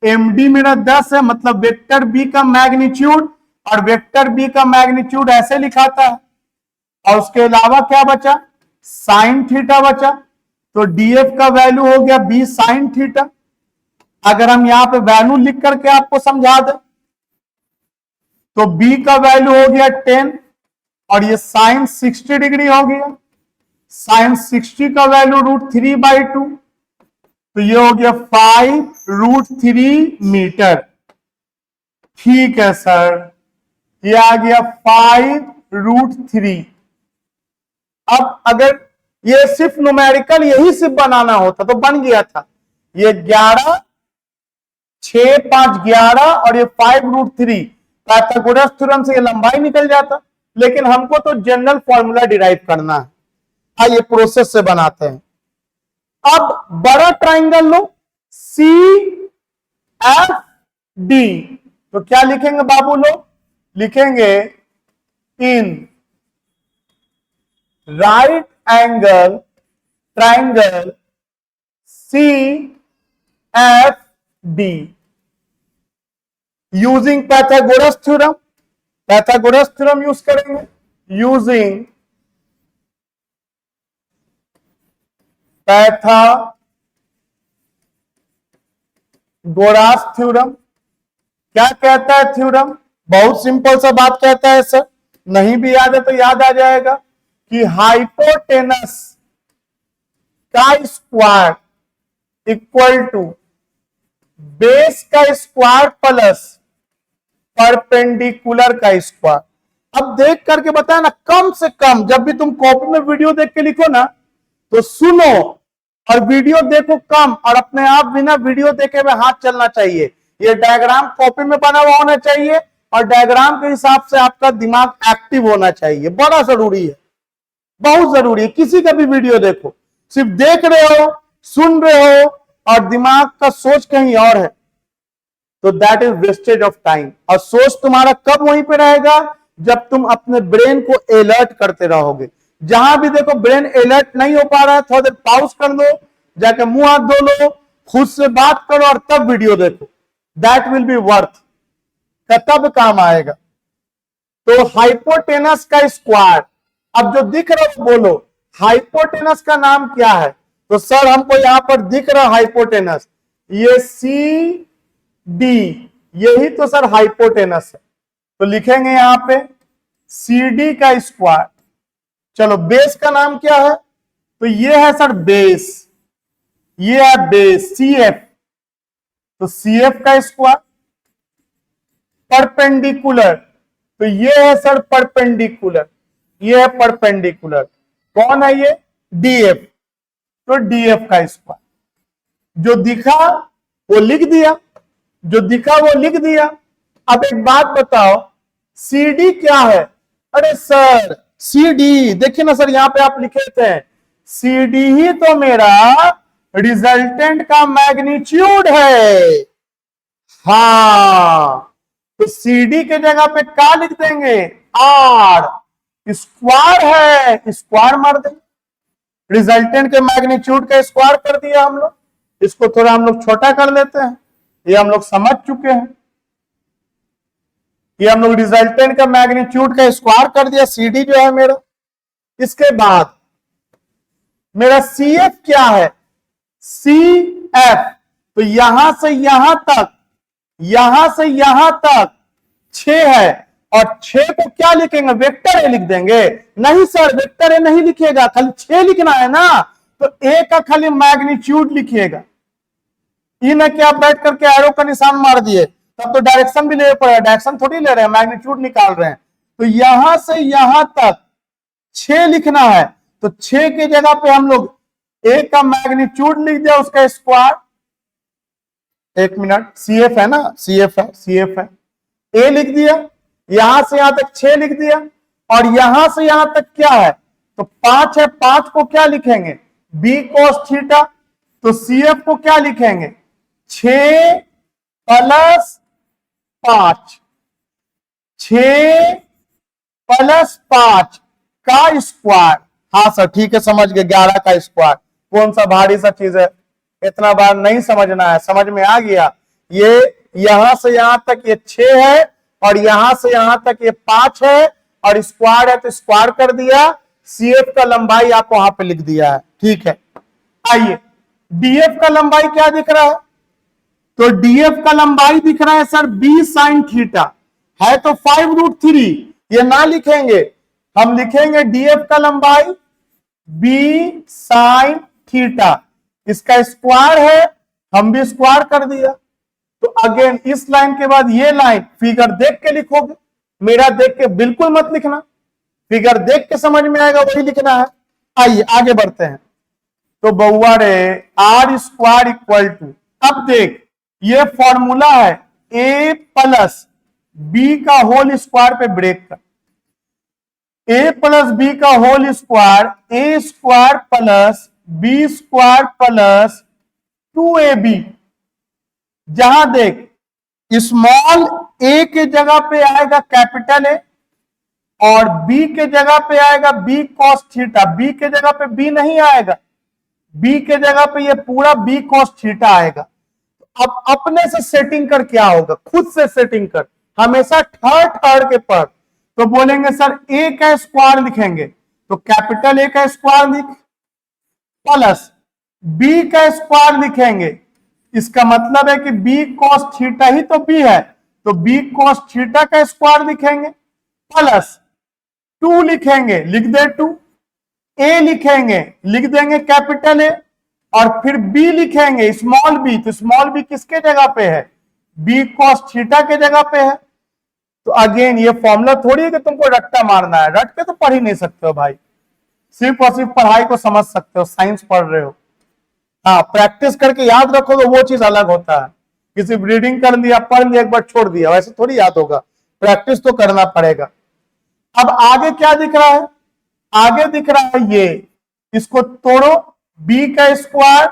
एमडी मेरा 10 है, मतलब वेक्टर बी का मैग्नीट्यूड, और वेक्टर बी का मैग्नीट्यूड ऐसे लिखाता है। और उसके अलावा क्या बचा? साइन थीटा बचा। तो डीएफ का वैल्यू हो गया बी साइन थीटा। अगर हम यहां पे वैल्यू लिख करके आपको समझा दें तो बी का वैल्यू हो गया 10 और ये साइन 60 डिग्री हो गया। साइन 60 का वैल्यू √3/2, तो ये हो गया 5√3 मीटर। ठीक है सर, ये आ गया 5√3। अब अगर ये सिर्फ न्यूमेरिकल यही सिर्फ बनाना होता तो बन गया था। ये 11, 6, 5, 11 और ये 5√3 पाइथागोरस थ्योरम से ये लंबाई निकल जाता। लेकिन हमको तो जनरल फॉर्मूला डिराइव करना है। आइए प्रोसेस से बनाते हैं। अब बड़ा ट्राइंगल लो CFD, तो क्या लिखेंगे बाबू लोग? लिखेंगे इन right angle triangle CFD using Pythagoras theorem. Pythagoras theorem use करेंगे, यूजिंग पाइथागोरस थ्योरम। क्या कहता है थ्योरम? बहुत सिंपल सा बात कहता है सर, नहीं भी याद है तो याद आ जाएगा कि हाइपोटेनस का स्क्वायर इक्वल टू बेस का स्क्वायर प्लस परपेंडिकुलर का स्क्वायर। अब देख करके बताया ना, कम से कम जब भी तुम कॉपी में वीडियो देख के लिखो ना तो सुनो और वीडियो देखो कम, और अपने आप बिना वीडियो देखे हुए हाथ चलना चाहिए। ये डायग्राम कॉपी में बना हुआ होना चाहिए और डायग्राम के हिसाब से आपका दिमाग एक्टिव होना चाहिए। बड़ा जरूरी है, बहुत जरूरी है। किसी का भी वीडियो देखो, सिर्फ देख रहे हो, सुन रहे हो और दिमाग का सोच कहीं और है, तो that is wastage of time. और सोच तुम्हारा कब वहीं पे रहेगा, जब तुम अपने ब्रेन को अलर्ट करते रहोगे। जहां भी देखो ब्रेन अलर्ट नहीं हो पा रहा है, थोड़ा देर पॉज कर दो, जाके मुंह हाथ धो लो, खुद से बात करो और तब वीडियो देखो। दैट विल बी वर्थ, तब काम आएगा। तो हाइपोटेनस का स्क्वायर, अब जो दिख रहा है बोलो, हाइपोटेनस का नाम क्या है? तो सर हमको यहां पर दिख रहा हाइपोटेनस, ये सी डी, यही तो सर हाइपोटेनस है। तो लिखेंगे यहां पे सी डी का स्क्वायर। चलो बेस का नाम क्या है? तो ये है सर बेस, ये है बेस सी एफ, तो सी एफ का स्क्वायर। परपेंडिकुलर, तो ये है सर परपेंडिकुलर, ये है परपेंडिकुलर, कौन है ये? डीएफ, तो डीएफ का स्क्वायर। जो दिखा वो लिख दिया, जो दिखा वो लिख दिया। अब एक बात बताओ, सीडी क्या है? अरे सर सीडी देखिए ना सर, यहां पे आप लिखे थे सीडी ही तो मेरा रिजल्टेंट का मैग्नीट्यूड है। हाँ, तो सीडी के जगह पे क्या लिख देंगे? आर, स्क्वायर है, स्क्वायर मार देंगे, रिजल्टेंट के मैग्नीट्यूड का स्क्वायर कर दिया हम लोग। इसको थोड़ा हम लोग छोटा कर लेते हैं, ये हम लोग समझ चुके हैं। ये हम लोग रिजल्टेंट का मैग्नीट्यूड का स्क्वायर कर दिया, सीडी जो है मेरा। इसके बाद मेरा सीएफ क्या है? सीएफ, तो यहां से यहां तक, यहां से यहां तक 6 है, और 6 को क्या लिखेंगे? वेक्टर ए लिख देंगे? नहीं सर, वेक्टर ए नहीं लिखिएगा, खाली 6 लिखना है ना, तो ए का खाली मैग्नीट्यूड लिखिएगा। ये ना कि आप बैठ करके एरो का निशान मार दिए, तब तो डायरेक्शन भी ले पड़ेगा, डायरेक्शन थोड़ी ले रहे हैं, मैग्नीट्यूड निकाल रहे हैं। तो यहां से यहां तक 6 लिखना है, तो 6 की जगह पे हम लोग ए का मैग्नीट्यूड लिख दिया, उसका स्क्वायर। एक मिनट, सीएफ है ना, सीएफ है, सीएफ है, ए लिख दिया, यहां से यहां तक 6 लिख दिया, और यहां से यहां तक क्या है? तो 5 है, 5 को क्या लिखेंगे? बी कॉस थीटा, तो सीएफ को क्या लिखेंगे? 6 प्लस 5, 6 प्लस 5 का स्क्वायर। हाँ सर ठीक है, समझ गए, 11 का स्क्वायर। कौन सा भारी सा चीज है, इतना बार नहीं समझना है, समझ में आ गया। ये यहां से यहां तक ये 6 है, और यहां से यहां तक ये 5 है, और स्क्वायर है तो स्क्वायर कर दिया। सीएफ का लंबाई आप वहां पे लिख दिया है, ठीक है। आइए, डीएफ का लंबाई क्या दिख रहा है? तो डीएफ का लंबाई दिख रहा है सर बी साइन थीटा, है तो 5√3, ये ना लिखेंगे, हम लिखेंगे डीएफ का लंबाई बी साइन थीटा, इसका स्क्वायर है, हम भी स्क्वायर कर दिया। तो अगेन इस लाइन के बाद ये लाइन फिगर देख के लिखोगे, मेरा देख के बिल्कुल मत लिखना, फिगर देख के समझ में आएगा वही लिखना है। आइए आगे बढ़ते हैं। तो बउआ रे आर स्क्वायर इक्वल टू, अब देख ये फॉर्मूला है ए प्लस बी का होल स्क्वायर पे ब्रेक कर, ए प्लस बी का whole square, a square plus B square plus 2ab। जहां देख स्मॉल ए के जगह पे आएगा कैपिटल ए, और बी के जगह पे आएगा बी कॉस थीटा, बी के जगह पे बी नहीं आएगा, बी के जगह पे ये पूरा बी कॉस थीटा आएगा। अब अपने से सेटिंग कर क्या होगा, खुद से सेटिंग कर, हमेशा थर्ड के पर। तो बोलेंगे सर ए का स्क्वायर लिखेंगे, तो कैपिटल ए का स्क्वायर लिख, प्लस बी का स्क्वायर लिखेंगे, इसका मतलब है कि बी कॉस थीटा ही तो बी है, तो बी कॉस थीटा का स्क्वायर लिखेंगे, प्लस 2 लिखेंगे, लिख दे 2, ए लिखेंगे, लिख देंगे कैपिटल ए, और फिर बी लिखेंगे स्मॉल बी, तो स्मॉल बी किसके जगह पे है? बी कॉस थीटा के जगह पे है। तो अगेन ये फॉर्मूला थोड़ी है कि तुमको रट्टा मारना है, रट के तो पढ़ ही नहीं सकते हो भाई, सिर्फ और सिर्फ पढ़ाई को समझ सकते हो, साइंस पढ़ रहे हो। हाँ, प्रैक्टिस करके याद रखो तो वो चीज अलग होता है, किसी रीडिंग कर लिया, पढ़ लिया, एक बार छोड़ दिया, वैसे थोड़ी याद होगा, प्रैक्टिस तो करना पड़ेगा। अब आगे क्या दिख रहा है? आगे दिख रहा है ये, इसको तोड़ो, बी का square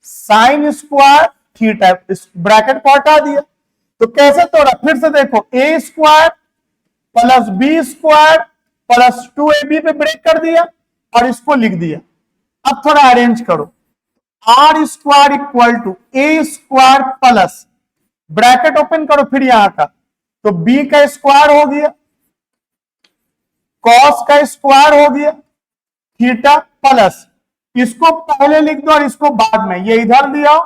sine square theta, bracket को हटा दिया। तो कैसे तोड़ा, फिर से देखो, a square plus B square plus 2ab पे ब्रेक कर दिया और इसको लिख दिया। अब थोड़ा अरेंज करो, R square equal to A square plus bracket open करो फिर यहां का, तो बी का स्क्वायर हो गया, कॉस का स्क्वायर हो गया, थीटा प्लस, इसको पहले लिख दो और इसको बाद में, ये इधर ले आओ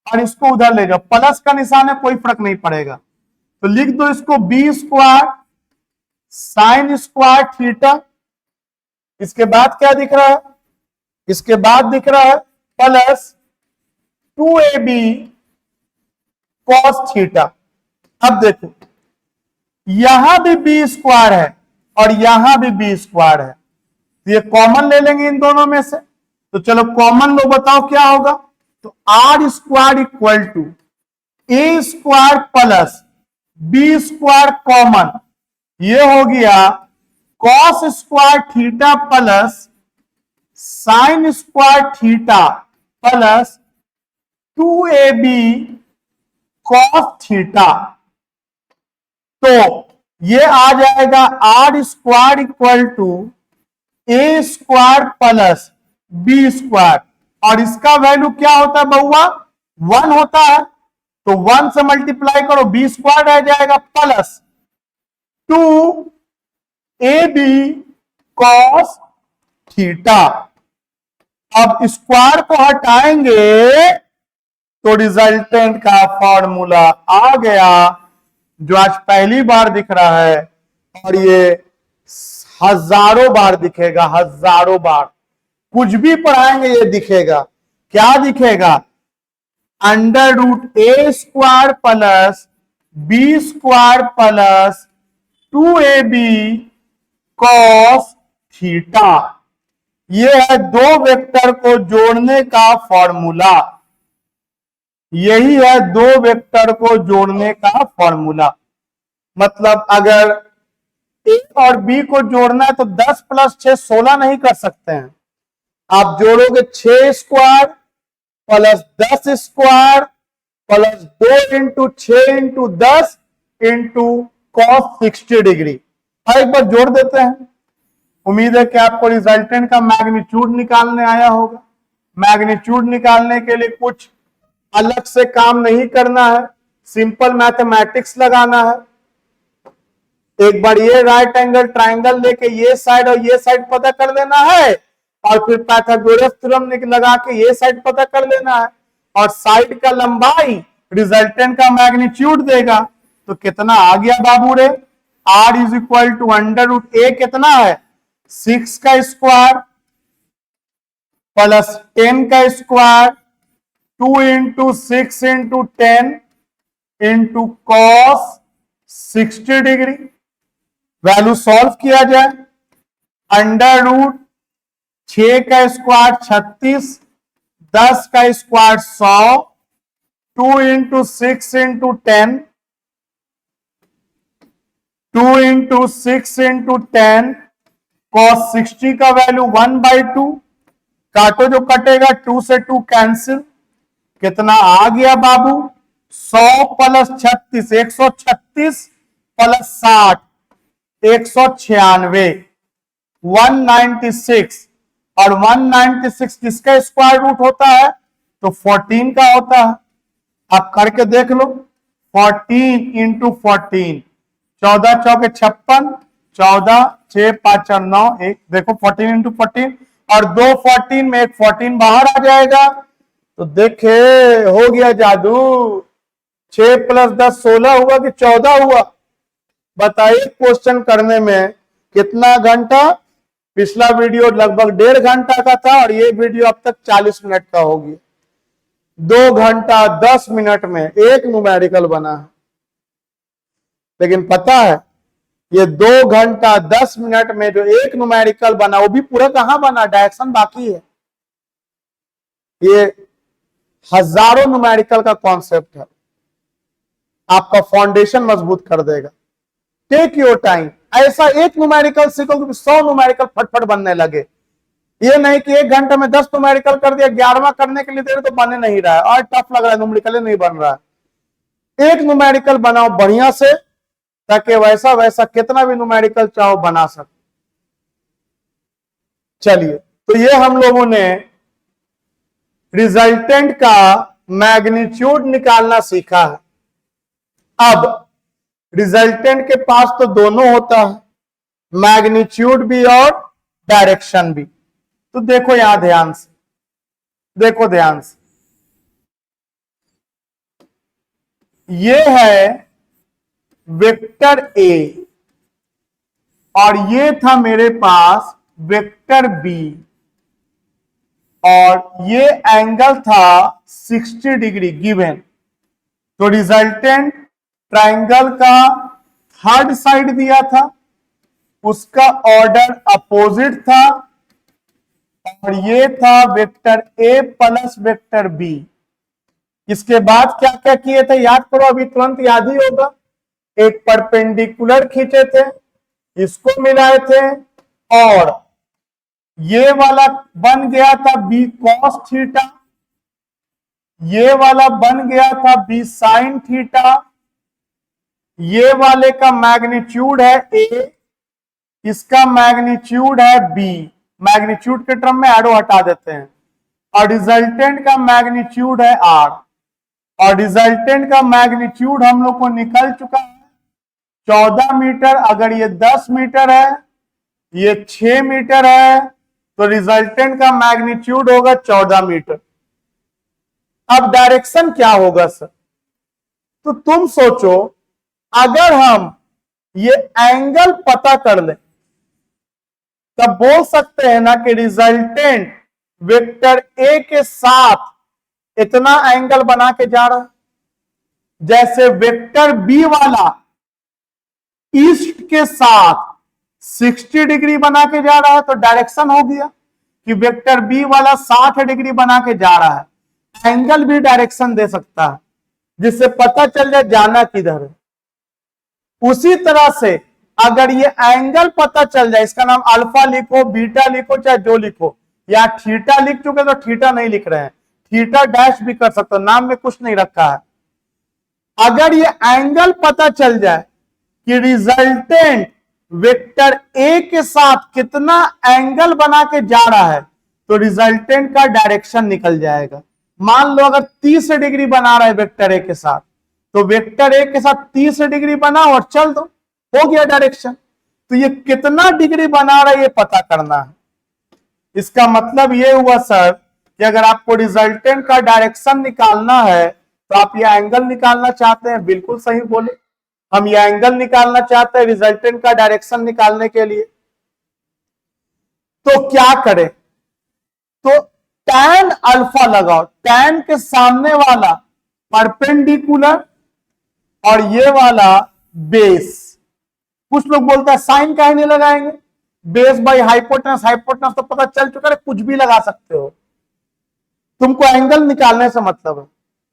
और इसको उधर ले जाओ, प्लस का निशान है कोई फर्क नहीं पड़ेगा। तो लिख दो इसको B square sine square theta, इसके बाद क्या दिख रहा है, इसके बाद दिख रहा है प्लस 2ab कॉस थीटा। अब देखो यहां भी बी स्क्वायर है और यहां भी बी स्क्वायर है, तो ये कॉमन ले लेंगे इन दोनों में से। तो चलो कॉमन लो, बताओ क्या होगा। तो R square equal to A square plus B square common, ये हो गया cos square theta plus sine square theta plus 2ab cos theta. तो ये आ जाएगा R square equal to A square plus B square, और इसका वैल्यू क्या होता है बउआ, 1 होता है, तो 1 से मल्टीप्लाई करो, बी स्क्वायर रह जाएगा प्लस 2ab कॉस थीटा। अब स्क्वायर को हटाएंगे तो रिजल्टेंट का फॉर्मूला आ गया, जो आज पहली बार दिख रहा है और ये हजारों बार दिखेगा, हजारों बार कुछ भी पढ़ाएंगे ये दिखेगा। क्या दिखेगा, under root A square plus B square plus 2ab cos theta. ये है दो वेक्टर को जोड़ने का फॉर्मूला, यही है दो वेक्टर को जोड़ने का फॉर्मूला। मतलब अगर ए और बी को जोड़ना है तो 10 प्लस 6 16 नहीं कर सकते हैं, आप जोड़ोगे 6 square plus 10 square plus 2 into 6 into 10 into cos 60 degree. एक बार जोड़ देते हैं, उम्मीद है कि आपको रिजल्टेंट का मैग्नीट्यूड निकालने आया होगा। मैग्नीट्यूड निकालने के लिए कुछ अलग से काम नहीं करना है, सिंपल मैथमेटिक्स लगाना है। एक बार ये राइट एंगल ट्राइंगल लेके ये साइड और ये साइड पता कर लेना है, और फिर पाइथागोरस थ्योरम लगा के ये साइड पता कर लेना है, और साइड का लंबाई रिजल्टेंट का मैग्नीट्यूड देगा। तो कितना आ गया बाबू रे, R is equal to under root A कितना है 6 का स्क्वायर प्लस 10 का square 2 into 6 into 10 into cos 60 degree. Value solve किया जाए, अंडर रूट 6 का स्क्वायर 36, 10 का square 100, 2 into 6 into 10, 2 into 6 into 10 cos 60 का वैल्यू 1/2, काटो जो कटेगा 2 से 2 कैंसिल, कितना आ गया बाबू 100 प्लस 36 136 प्लस 60 196 196, और 196 किसका स्क्वायर रूट होता है तो 14 का होता है। अब करके देख लो, 14 इंटू 14, 14 चौके 56, 14 6 5 4 9 1, देखो 14 इंटू 14, और 2 14 में एक 14 बाहर आ जाएगा, तो देखे हो गया जादू। 6 प्लस 10 16 हुआ कि 14 हुआ, बताइए क्वेश्चन करने में कितना घंटा। पिछला वीडियो लगभग 1.5 घंटा का था और ये वीडियो अब तक 40 मिनट का होगी। 2 घंटा 10 मिनट में एक न्यूमेरिकल बना है, लेकिन पता है ये 2 घंटा 10 मिनट में जो एक न्यूमेरिकल बना वो भी पूरा कहां बना, डायरेक्शन बाकी है। ये हजारों न्यूमेरिकल का कॉन्सेप्ट है, आपका फाउंडेशन मजबूत कर देगा। टेक योर टाइम, ऐसा एक न्यूमेरिकल सीखो कि 100 न्यूमेरिकल फटफट बनने लगे। ये नहीं कि 1 घंटे में 10 न्यूमेरिकल कर दिया, 11वां करने के लिए दे रहे तो बने नहीं रहा है और टफ लग रहा है, न्यूमेरिकल नहीं बन रहा है। एक न्यूमेरिकल बनाओ बढ़िया से, ताकि वैसा वैसा कितना भी न्यूमेरिकल चाहो बना सको। चलिए, तो ये हम लोगों ने रिजल्टेंट का मैग्नीट्यूड निकालना सीखा है। अब रिजल्टेंट के पास तो दोनों होता है, मैग्नीट्यूड भी और डायरेक्शन भी। तो देखो यहां ध्यान से, देखो ध्यान से, ये है वेक्टर ए और ये था मेरे पास वेक्टर बी, और ये एंगल था 60 डिग्री गिवन। तो रिजल्टेंट ट्राइंगल का थर्ड साइड दिया था, उसका ऑर्डर अपोजिट था, और ये था vector A plus vector B. इसके बाद क्या क्या किए थे याद करो, अभी तुरंत याद ही होगा। एक परपेंडिकुलर खींचे थे, इसको मिलाए थे, और ये वाला बन गया था बी कॉस थीटा, ये वाला बन गया था बी साइन थीटा, ये वाले का मैग्नीट्यूड है ए, इसका मैग्नीट्यूड है बी, मैग्नीट्यूड के टर्म में एरो हटा देते हैं, और रिजल्टेंट का मैग्नीट्यूड है आर, और रिजल्टेंट का मैग्नीट्यूड हम लोग को निकल चुका है 14 मीटर। अगर ये 10 मीटर है, ये 6 मीटर है, तो रिजल्टेंट का मैग्नीट्यूड होगा 14 मीटर। अब डायरेक्शन क्या होगा सर? तो तुम सोचो, अगर हम ये एंगल पता कर लें तब बोल सकते हैं ना कि रिजल्टेंट वेक्टर ए के साथ इतना एंगल बना के जा रहा है। जैसे वेक्टर बी वाला ईस्ट के साथ 60 डिग्री बना के जा रहा है, तो डायरेक्शन हो गया कि वेक्टर बी वाला 60 डिग्री बना के जा रहा है। एंगल भी डायरेक्शन दे सकता है, जिससे पता चल जाए जाना किधर है। उसी तरह से अगर ये एंगल पता चल जाए, इसका नाम अल्फा लिखो, बीटा लिखो, चाहे जो लिखो, या थीटा लिख चुके तो थीटा नहीं लिख रहे हैं, थीटा डैश भी कर सकते हो, नाम में कुछ नहीं रखा है। अगर ये एंगल पता चल जाए कि रिजल्टेंट वेक्टर ए के साथ कितना एंगल बना के जा रहा है, तो रिजल्टेंट का डायरेक्शन निकल जाएगा। मान लो अगर 30 डिग्री बना रहा है वेक्टर ए के साथ, तो वेक्टर ए के साथ 30 डिग्री बनाओ और चल दो, हो गया डायरेक्शन। तो ये कितना डिग्री बना रहा है ये पता करना है। इसका मतलब ये हुआ सर कि अगर आपको रिजल्टेंट का डायरेक्शन निकालना है तो आप ये एंगल निकालना चाहते हैं, बिल्कुल सही बोले, हम ये एंगल निकालना चाहते हैं रिजल्टेंट का डायरेक्शन निकालने के लिए। तो क्या करें? तो tan अल्फा लगाओ, tan के सामने वाला परपेंडिकुलर और ये वाला बेस। कुछ लोग बोलते हैं साइन काहे नहीं लगाएंगे, बेस बाई हाइपोटेनस, हाइपोटेनस तो पता चल चुका है, कुछ भी लगा सकते हो, तुमको एंगल निकालने से मतलब है।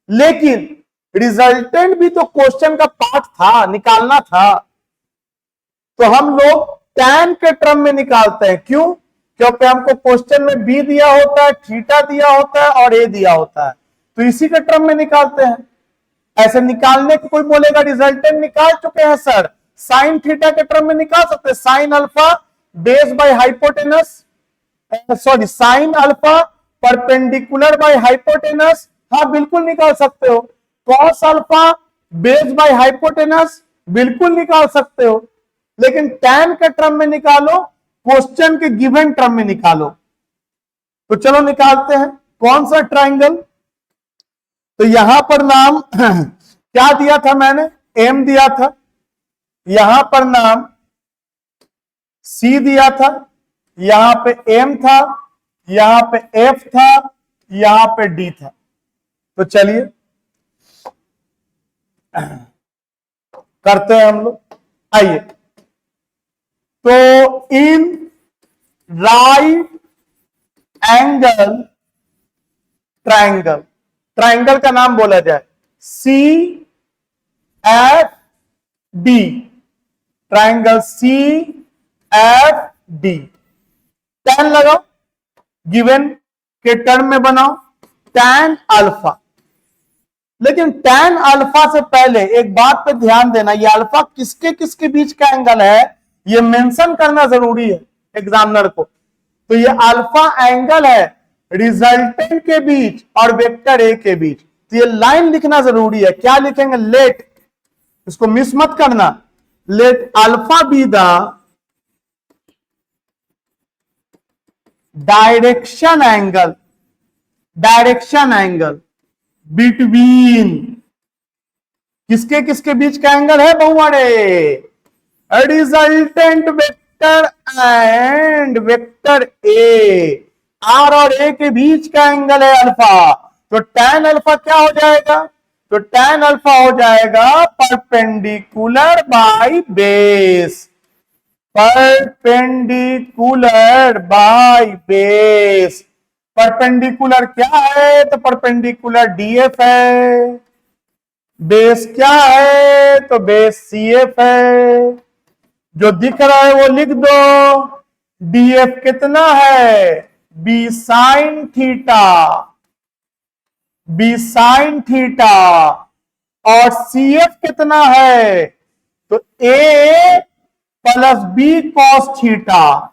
लेकिन रिजल्टेंट भी तो क्वेश्चन का पार्ट था, निकालना था, तो हम लोग tan के टर्म में निकालते हैं। क्यों? क्योंकि हमको क्वेश्चन में बी दिया होता है, थीटा दिया होता है और ए दिया होता है, तो इसी के टर्म में निकालते हैं। ऐसे निकालने को कोई बोलेगा रिजल्टेंट निकाल चुके हैं सर, साइन थीटा के टर्म में निकाल सकते हैं, sine alpha base by hypotenuse, sorry sine alpha perpendicular by hypotenuse, हाँ बिल्कुल निकाल सकते हो। Cos alpha base by hypotenuse, बिल्कुल निकाल सकते हो। लेकिन tan के टर्म में निकालो, क्वेश्चन के गिवन टर्म में निकालो। तो चलो निकालते हैं, कौन सा ट्राइंगल? तो यहां पर नाम क्या दिया था मैंने, एम दिया था, यहां पर नाम सी दिया था, यहां पे एम था, यहां पे एफ था, यहां पे डी था। तो चलिए करते हैं हम लोग, आइए। तो in right angle triangle, triangle का नाम बोला जाए C F D, triangle C F D. tan लगाओ, गिवन के टर्म में बनाओ tan अल्फा। लेकिन tan अल्फा से पहले एक बात पे ध्यान देना, ये अल्फा किसके किसके बीच का एंगल है ये मेंशन करना जरूरी है एग्जामिनर को। तो ये अल्फा एंगल है रिजल्टेंट के बीच और वेक्टर ए के बीच। तो ये लाइन लिखना जरूरी है। क्या लिखेंगे? लेट, इसको मिस मत करना, let alpha be the direction angle between, किसके किसके बीच का एंगल है बहुआड़े? Resultant vector and vector A, R और ए के बीच का एंगल है अल्फा। तो tan अल्फा क्या हो जाएगा? तो tan अल्फा हो जाएगा perpendicular by base, perpendicular by base. Perpendicular क्या है? तो परपेंडिकुलर डीएफ है। बेस क्या है? तो बेस सीएफ है। जो दिख रहा है वो लिख दो। डीएफ कितना है? B sine theta, B sine theta. और सीएफ कितना है? तो A plus B cos theta,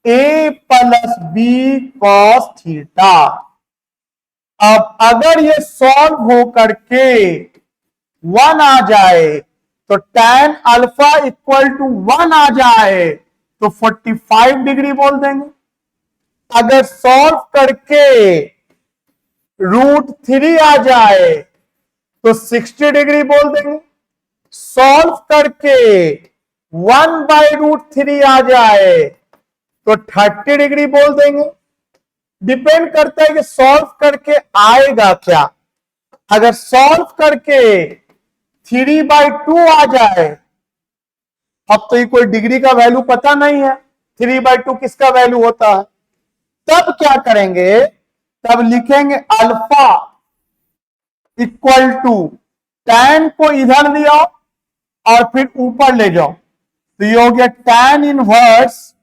A plus B cos theta. अब अगर ये सॉल्व हो करके 1 आ जाए तो tan अल्फा इक्वल टू 1 आ जाए तो 45 डिग्री बोल देंगे। अगर सॉल्व करके √3 आ जाए तो 60 डिग्री बोल देंगे। सॉल्व करके 1/√3 आ जाए तो 30 डिग्री बोल देंगे। डिपेंड करता है कि सॉल्व करके आएगा क्या। अगर सॉल्व करके 3/2 आ जाए, अब तो ये कोई डिग्री का वैल्यू पता नहीं है 3/2 किसका वैल्यू होता है, तब क्या करेंगे? तब लिखेंगे अल्फा इक्वल टू tan को इधर ले आओ और फिर ऊपर ले जाओ, तो ये हो गया tan इनवर्स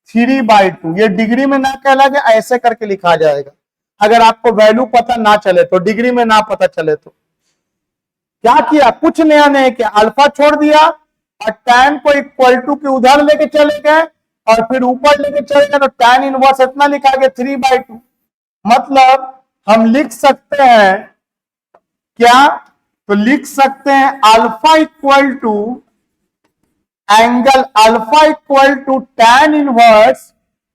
3/2। ये डिग्री में ना कहलाएगा, ऐसे करके लिखा जाएगा। अगर आपको वैल्यू पता ना चले तो, डिग्री में ना पता चले तो क्या किया? कुछ नया नहीं किया, अल्फा छोड़ दिया और tan को इक्वल टू के उधर लेके चले गए और फिर ऊपर लेके चले गए, तो tan इनवर्स इतना लिखा गया 3/2। मतलब हम लिख सकते हैं क्या? तो लिख सकते हैं alpha equal to angle alpha equal to tan inverse,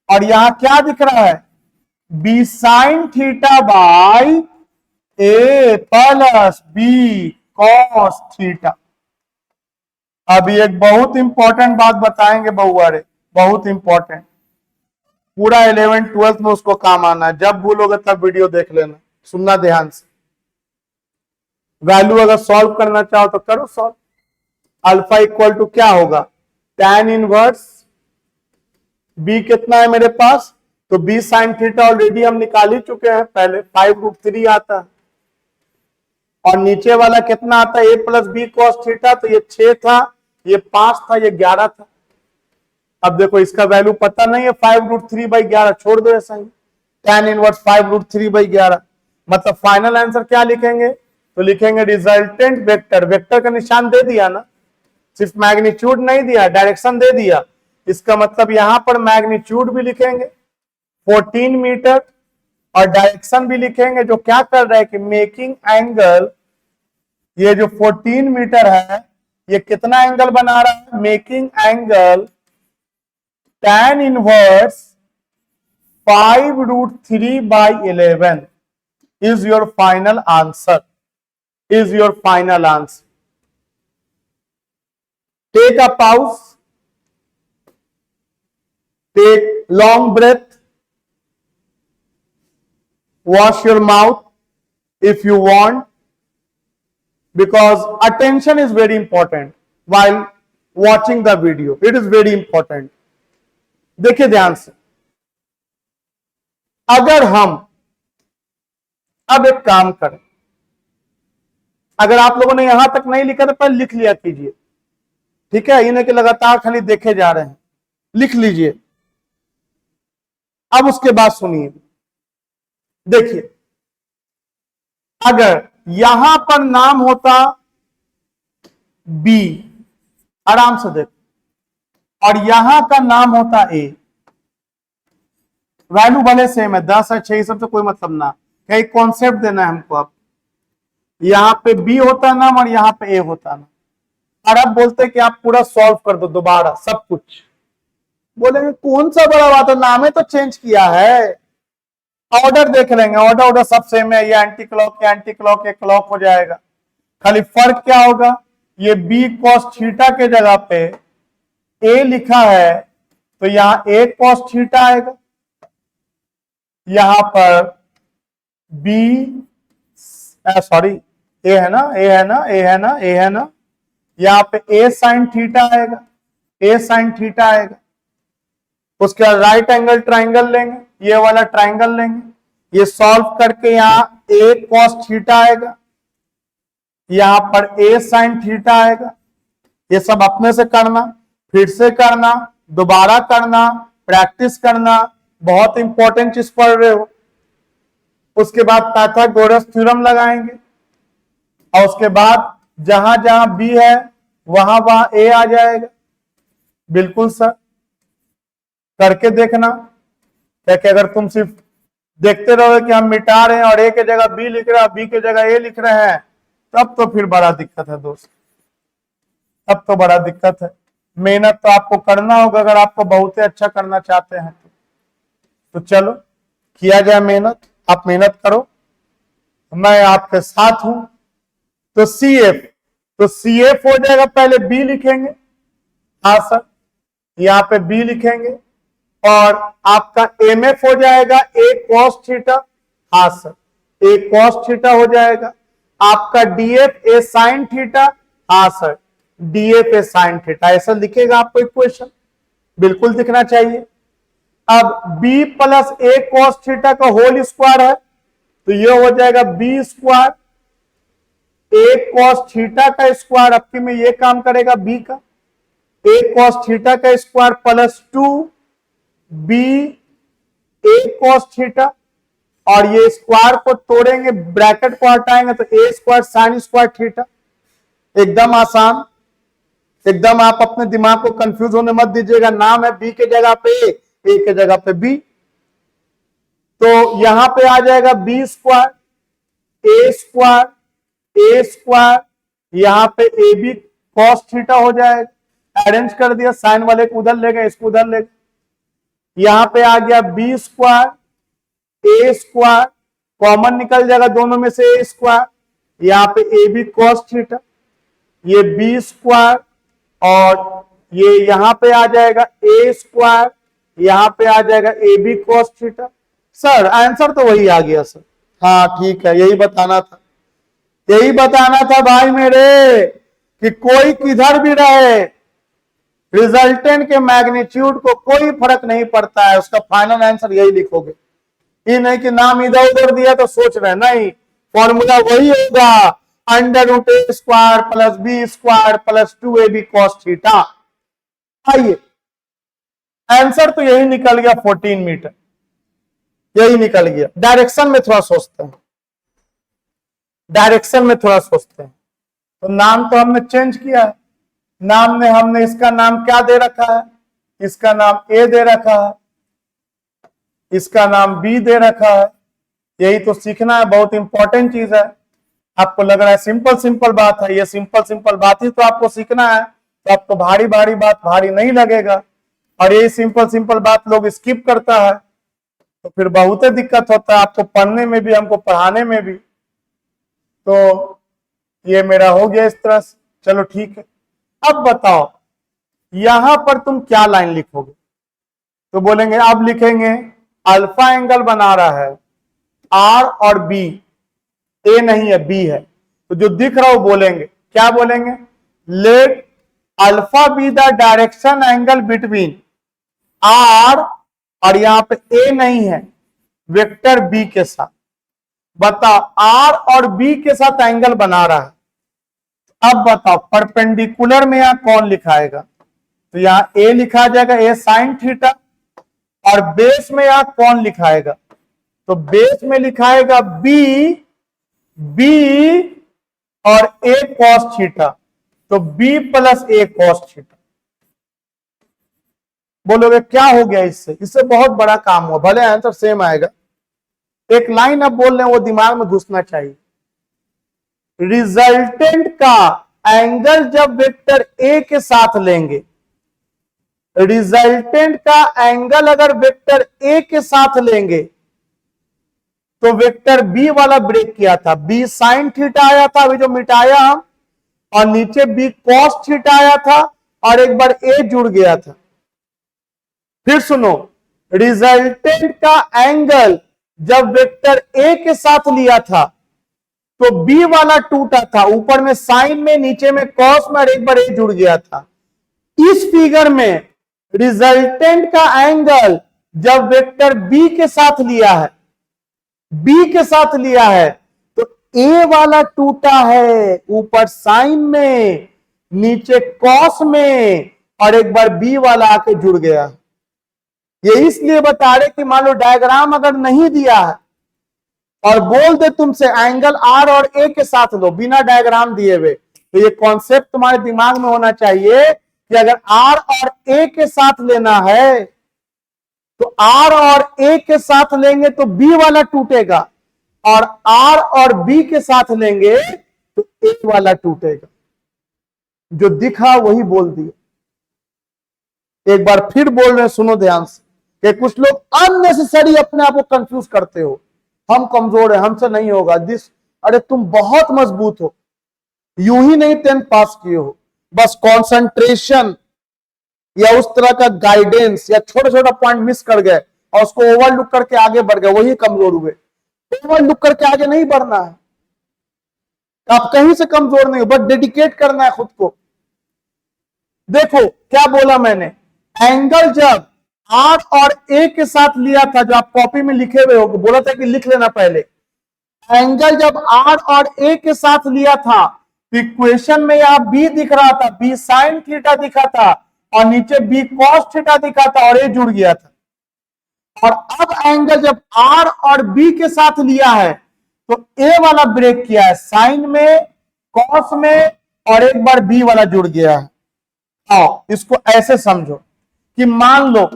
और यहां क्या दिख रहा है? B sine theta by A plus B cos theta. अभी एक बहुत इंपॉर्टेंट बात बताएंगे बहुआरे, बहुत इंपॉर्टेंट, पूरा 11th 12th में उसको काम आना है। जब भूलोगे तब वीडियो देख लेना, सुनना ध्यान से। वैल्यू अगर सॉल्व करना चाहो तो करो सॉल्व। अल्फा इक्वल टू क्या होगा? tan इनवर्स बी कितना है मेरे पास? तो बी साइन थीटा ऑलरेडी हम निकाल ही चुके हैं पहले, 5√3 आता है। और नीचे वाला कितना आता है? A plus B cos theta. तो ये 6 था, ये 5 था, ये 11 था। अब देखो इसका वैल्यू पता नहीं है, 5√3/11 छोड़ दो ऐसा ही। tan इनवर्स 5√3/11, मतलब फाइनल आंसर क्या लिखेंगे? तो लिखेंगे रिजल्टेंट वेक्टर। वेक्टर का निशान दे दिया ना, सिर्फ मैग्नीट्यूड नहीं दिया, डायरेक्शन दे दिया। इसका मतलब यहां पर मैग्नीट्यूड भी लिखेंगे 14 मीटर और डायरेक्शन भी लिखेंगे। जो क्या कर रहा है कि मेकिंग एंगल, ये जो 14 मीटर है ये कितना एंगल बना रहा है? Making angle tan inverse 5√3/11 is your final answer, is your final answer. Take a pause, take long breath, wash your mouth if you want, because attention is very important while watching the video. It is very important. देखिए ध्यान से, अगर हम अब एक काम करें, अगर आप लोगों ने यहां तक नहीं लिखा तो पहले लिख लिया कीजिए, ठीक है? इन्हें कि लगातार खाली देखे जा रहे हैं, लिख लीजिए। अब उसके बाद सुनिए, देखिए अगर यहां पर नाम होता बी, आराम से देखो, और यहां का नाम होता ए, वैल्यू भले सेम है, 10 है 6, सब तो कोई मतलब ना, कई कॉन्सेप्ट देना है हमको। आप यहां पे बी होता नाम और यहां पे ए होता नाम, और अब बोलते कि आप पूरा सॉल्व कर दो दोबारा सब कुछ। बोलेंगे कौन सा बड़ा बात है, नाम तो चेंज किया है, ऑर्डर देख लेंगे, ऑर्डर सब सेम है, ये एंटी क्लॉक, एंटी क्लॉक, ये क्लॉक हो जाएगा। खाली फर्क क्या होगा, ये बी कॉस थीटा के जगह पे ए लिखा है, तो यहां ए कॉस थीटा आएगा, यहां पर बी, सॉरी ए है ना, ए है ना, ए है ना, ए है ना, यहां पे ए साइन थीटा आएगा, ए साइन थीटा आएगा। उसके बाद राइट एंगल ट्राइंगल लेंगे, ये वाला ट्राइंगल लेंगे, ये सॉल्व करके यहां ए कॉस थीटा आएगा, यहां पर ए साइन थीटा आएगा। ये सब अपने से करना, फिर से करना, दोबारा करना, प्रैक्टिस करना, बहुत इंपॉर्टेंट चीज पढ़ रहे हो। उसके बाद पाइथागोरस थ्योरम लगाएंगे, और उसके बाद जहां जहां बी है वहां वहां ए आ जाएगा। बिल्कुल सर, करके देखना। क्या कि अगर तुम सिर्फ देखते रहोगे कि हम मिटा रहे हैं और ए के जगह बी लिख रहे हैं, बी के जगह ए लिख रहे हैं, तब तो फिर बड़ा दिक्कत है दोस्त, तब तो बड़ा दिक्कत है। मेहनत तो आपको करना होगा अगर आपको बहुत ही अच्छा करना चाहते हैं तो चलो किया जाए मेहनत, आप मेहनत करो, मैं आपके साथ हूं। तो सी एफ, तो सी एफ हो जाएगा, पहले बी लिखेंगे, हाँ सर, यहां पे बी लिखेंगे, और आपका एम एफ हो जाएगा ए कॉस थीटा, हाँ सर, ए कॉस थीटा हो जाएगा। आपका डीएफ ए साइन थीटा, हाँ सर, डीएफ ए साइन थीटा, ऐसा लिखेगा आपको इक्वेशन, बिल्कुल दिखना चाहिए। अब b प्लस ए कॉस थीटा का होल स्क्वायर है, तो ये हो जाएगा बी स्क्वायर ए कॉस थीटा का स्क्वायर, अब में ये काम करेगा b का, ए कॉस थीटा का स्क्वायर प्लस 2 बी ए कॉस थीटा, और ये स्क्वायर को तोड़ेंगे, ब्रैकेट को हटाएंगे तो ए स्क्वायर साइन स्क्वायर थीटा। एकदम आसान, एकदम, आप अपने दिमाग को कंफ्यूज होने मत दीजिएगा। नाम है बी के जगह पे ए के जगह पे बी, तो यहां पे आ जाएगा B square a square a square, यहां पे ए बी कॉस थीटा हो जाएगा, अरेंज कर दिया, साइन वाले को उधर ले गए, इसको उधर ले गए, यहां पे आ गया B square a square, common निकल जाएगा दोनों में से ए स्क्वायर, यहां पे ए बी कॉस थीटा, ये बी स्क्वायर, और ये यहां पे आ जाएगा ए स्क्वायर, यहां पे आ जाएगा A B cos theta. Sir answer तो वही आ गया सर, हाँ ठीक है, यही बताना था, यही बताना था भाई मेरे, कि कोई किधर भी रहे, रिजल्टेंट के मैग्नीट्यूड को कोई फर्क नहीं पड़ता है, उसका फाइनल आंसर यही लिखोगे। ये नहीं कि नाम इधर उधर दिया तो सोच रहे, नहीं, फॉर्मूला वही होगा, under root A square plus B square plus 2ab cos theta. आइए, आंसर तो यही निकल गया, 14 मीटर, यही निकल गया। डायरेक्शन में थोड़ा सोचते हैं, डायरेक्शन में थोड़ा सोचते हैं। तो नाम तो हमने चेंज किया है, नाम में हमने इसका नाम क्या दे रखा है, इसका नाम ए दे रखा है, इसका नाम बी दे रखा है। यही तो सीखना है, बहुत इंपॉर्टेंट चीज है। आपको लग रहा है सिंपल सिंपल बात है, ये सिंपल सिंपल बात ही तो आपको सीखना है, तो आपको भारी भारी बात भारी नहीं लगेगा, और यही सिंपल सिंपल बात लोग स्किप करता है, तो फिर बहुत दिक्कत होता है आपको पढ़ने में भी, हमको पढ़ाने में भी। तो ये मेरा हो गया इस तरह से, चलो ठीक है। अब बताओ यहां पर तुम क्या लाइन लिखोगे, तो बोलेंगे अब लिखेंगे अल्फा एंगल बना रहा है आर और बी, ए नहीं है बी है, तो जो दिख रहा हो बोलेंगे, क्या बोलेंगे, let alpha be the direction angle between R, और यहां पे ए नहीं है, वेक्टर बी के साथ। बताओ आर और बी के साथ एंगल बना रहा है, अब बताओ परपेंडिकुलर में यहां कौन लिखाएगा, तो यहां ए लिखा जाएगा, ए साइन थीटा, और बेस में यहां कौन लिखाएगा, तो बेस में लिखाएगा बी, बी और ए कॉस थीटा, तो बी प्लस ए कॉस थीटा। बोलोगे क्या हो गया इससे, इससे बहुत बड़ा काम हुआ, भले आंसर सेम आएगा, एक लाइन अब बोल रहे हैं वो दिमाग में घुसना चाहिए। रिजल्टेंट का एंगल जब वेक्टर ए के साथ लेंगे, रिजल्टेंट का एंगल अगर वेक्टर ए के साथ लेंगे तो वेक्टर बी वाला ब्रेक किया था, बी साइन थीटा आया था अभी जो मिटाया हम, और नीचे बी कॉस थीटा आया था और एक बार ए जुड़ गया था। फिर सुनो, रिजल्टेंट का एंगल जब वेक्टर ए के साथ लिया था तो बी वाला टूटा था, ऊपर में साइन में नीचे में कॉस में और एक बार ए जुड़ गया था। इस फिगर में रिजल्टेंट का एंगल जब वेक्टर बी के साथ लिया है, बी के साथ लिया है, तो ए वाला टूटा है, ऊपर साइन में नीचे कॉस में और एक बार बी वाला आके जुड़ गया। ये इसलिए बता रहे कि मान लो डायग्राम अगर नहीं दिया है और बोल दे तुमसे एंगल आर और ए के साथ लो बिना डायग्राम दिए हुए, तो ये कॉन्सेप्ट तुम्हारे दिमाग में होना चाहिए कि अगर आर और ए के साथ लेना है तो आर और ए के साथ लेंगे तो बी वाला टूटेगा, और आर और बी के साथ लेंगे तो ए वाला टूटेगा। जो दिखा वही बोल दिया। एक बार फिर बोल रहे सुनो ध्यान से, कि कुछ लोग अननेसेसरी अपने आप को कंफ्यूज करते हो, हम कमजोर है हमसे नहीं होगा दिस, अरे तुम बहुत मजबूत हो, यूं ही नहीं 10th पास किए हो, बस कंसंट्रेशन या उस तरह का गाइडेंस या छोटा छोटा पॉइंट मिस कर गए और उसको ओवरलुक करके आगे बढ़ गए, वही कमजोर हुए। ओवरलुक करके आगे नहीं बढ़ना है, आप कहीं से कमजोर नहीं हो, बस डेडिकेट करना है खुद को। देखो क्या बोला मैंने, एंगल जब आर और ए के साथ लिया था, जो आप कॉपी में लिखे हुए हो, बोला था कि लिख लेना पहले, एंगल जब आर और ए के साथ लिया था तो इक्वेशन में यहां बी दिख रहा था, बी साइन थीटा दिखा था और नीचे बी कॉस थीटा दिखा था और ए जुड़ गया था। और अब एंगल जब आर और बी के साथ लिया है तो ए वाला ब्रेक किया है, साइन में कॉस में और एक बार बी वाला जुड़ गया है। आओ इसको ऐसे समझो कि मान लो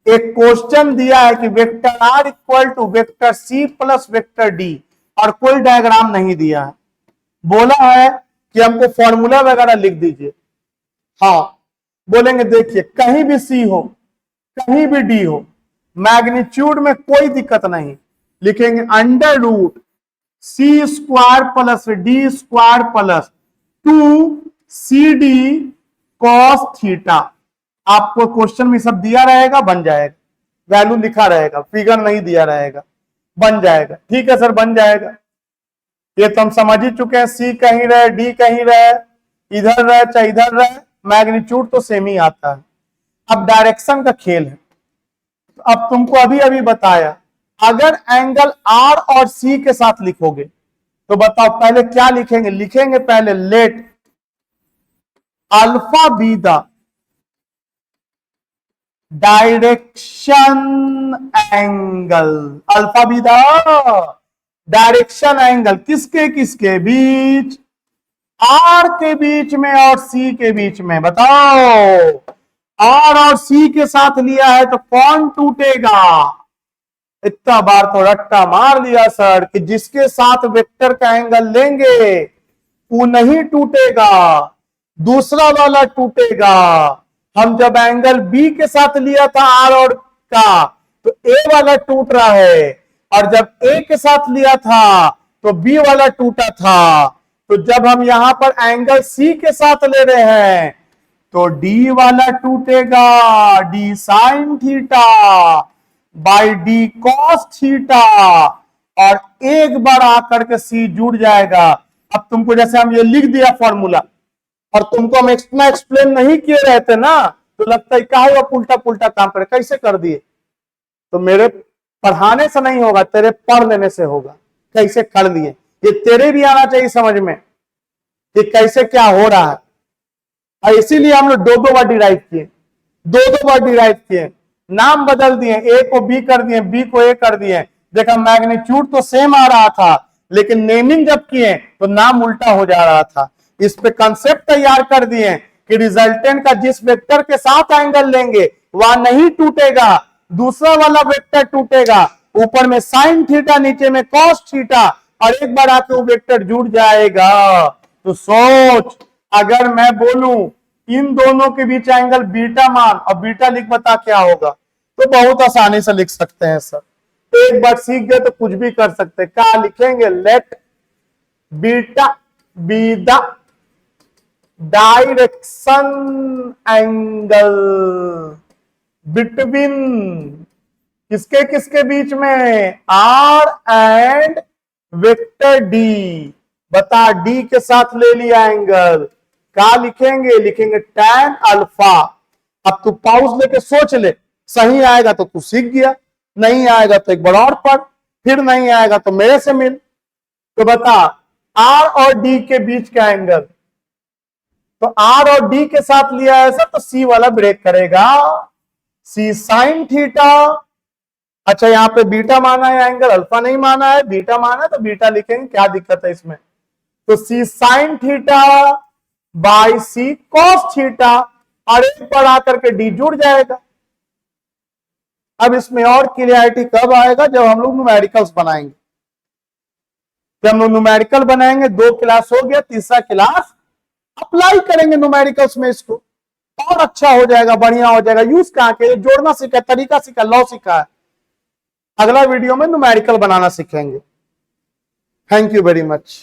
एक क्वेश्चन दिया है कि vector R equal to vector C plus vector D, और कोई डायग्राम नहीं दिया है, बोला है कि हमको फॉर्मूला वगैरह लिख दीजिए। हाँ बोलेंगे देखिए कहीं भी सी हो कहीं भी डी हो, मैग्नीट्यूड में कोई दिक्कत नहीं, लिखेंगे under root C square plus D square plus 2cd cos theta. आपको क्वेश्चन में सब दिया रहेगा, बन जाएगा, वैल्यू लिखा रहेगा, फिगर नहीं दिया रहेगा, बन जाएगा। ठीक है सर बन जाएगा, ये तो हम समझ ही चुके हैं, सी कहीं रहे डी कहीं रहे, इधर रहे चाहे इधर रहे, मैग्नीट्यूड तो सेम ही आता है। अब डायरेक्शन का खेल है, तो अब तुमको अभी अभी बताया, अगर एंगल आर और सी के साथ लिखोगे तो बताओ पहले क्या लिखेंगे, लिखेंगे पहले late alpha be the direction angle, alpha be the direction angle किसके किसके बीच, आर के बीच में और सी के बीच में। बताओ आर और सी के साथ लिया है तो कौन टूटेगा, इतना बार तो रट्टा मार दिया सर कि जिसके साथ वेक्टर का एंगल लेंगे वो नहीं टूटेगा, दूसरा वाला टूटेगा। हम जब एंगल बी के साथ लिया था आर और का तो ए वाला टूट रहा है, और जब ए के साथ लिया था तो बी वाला टूटा था। तो जब हम यहां पर एंगल सी के साथ ले रहे हैं तो डी वाला टूटेगा, D sign theta by D cos theta, और एक बार आकर के सी जुड़ जाएगा। अब तुमको जैसे हम ये लिख दिया फॉर्मूला और तुमको हम इतना एक्सप्लेन नहीं किए रहते ना तो लगता है क्या हुआ, उल्टा पुल्टा काम करे, कैसे कर दिए। तो मेरे पढ़ाने से नहीं होगा, तेरे पढ़ लेने से होगा, कैसे कर दिए। ये तेरे भी आना चाहिए समझ में कि कैसे क्या हो रहा है, और इसीलिए हम लोग दो बार डिराइव किए, दो बार डिराइव किए। नाम बदल दिए, ए को बी कर दिए, बी को ए कर दिए। देखा मैग्नीट्यूड तो सेम आ रहा था, लेकिन नेमिंग जब किए तो नाम उल्टा हो जा रहा था। इस पे कंसेप्ट तैयार कर दिए कि रिजल्टेंट का जिस वेक्टर के साथ एंगल लेंगे वह नहीं टूटेगा, दूसरा वाला वेक्टर टूटेगा। ऊपर में साइन थीटा, नीचे में कॉस थीटा, और एक बार आके वो वेक्टर जुड़ जाएगा। तो सोच, अगर मैं बोलूं इन दोनों के बीच एंगल बीटा मान और बीटा लिख बता क्या होगा, तो बहुत आसानी से लिख सकते हैं सर। एक बार सीख गए तो कुछ भी कर सकते हैं। क्या लिखेंगे? Let beta be the direction angle between किसके किसके बीच में? R and vector D. बता, डी के साथ ले लिया एंगल, क्या लिखेंगे? लिखेंगे tan अल्फा। अब तू पाउस लेके सोच ले, सही आएगा तो तू सीख गया, नहीं आएगा तो एक बार और पढ़, फिर नहीं आएगा तो मेरे से मिल। तो बता, आर और डी के बीच का एंगल, तो आर और डी के साथ लिया ऐसा तो सी वाला ब्रेक करेगा, सी साइन थीटा। अच्छा, यहां पे बीटा माना है एंगल, अल्फा नहीं माना है, बीटा माना है तो बीटा लिखेंगे, क्या दिक्कत है इसमें? तो C sine theta by C cos theta, और एक पर आकर के डी जुड़ जाएगा। अब इसमें और क्लियरिटी कब आएगा? जब हम लोग न्यूमेरिकल्स बनाएंगे। जब हम लोग न्यूमेरिकल बनाएंगे, 2 क्लास हो गया, तीसरा क्लास अप्लाई करेंगे न्यूमेरिकल्स में, इसको और अच्छा हो जाएगा, बढ़िया हो जाएगा। यूज कहां के? जोड़ना सीखा, तरीका सीखा, लॉ सीखा है। अगला वीडियो में न्यूमेरिकल बनाना सीखेंगे। Thank you very much.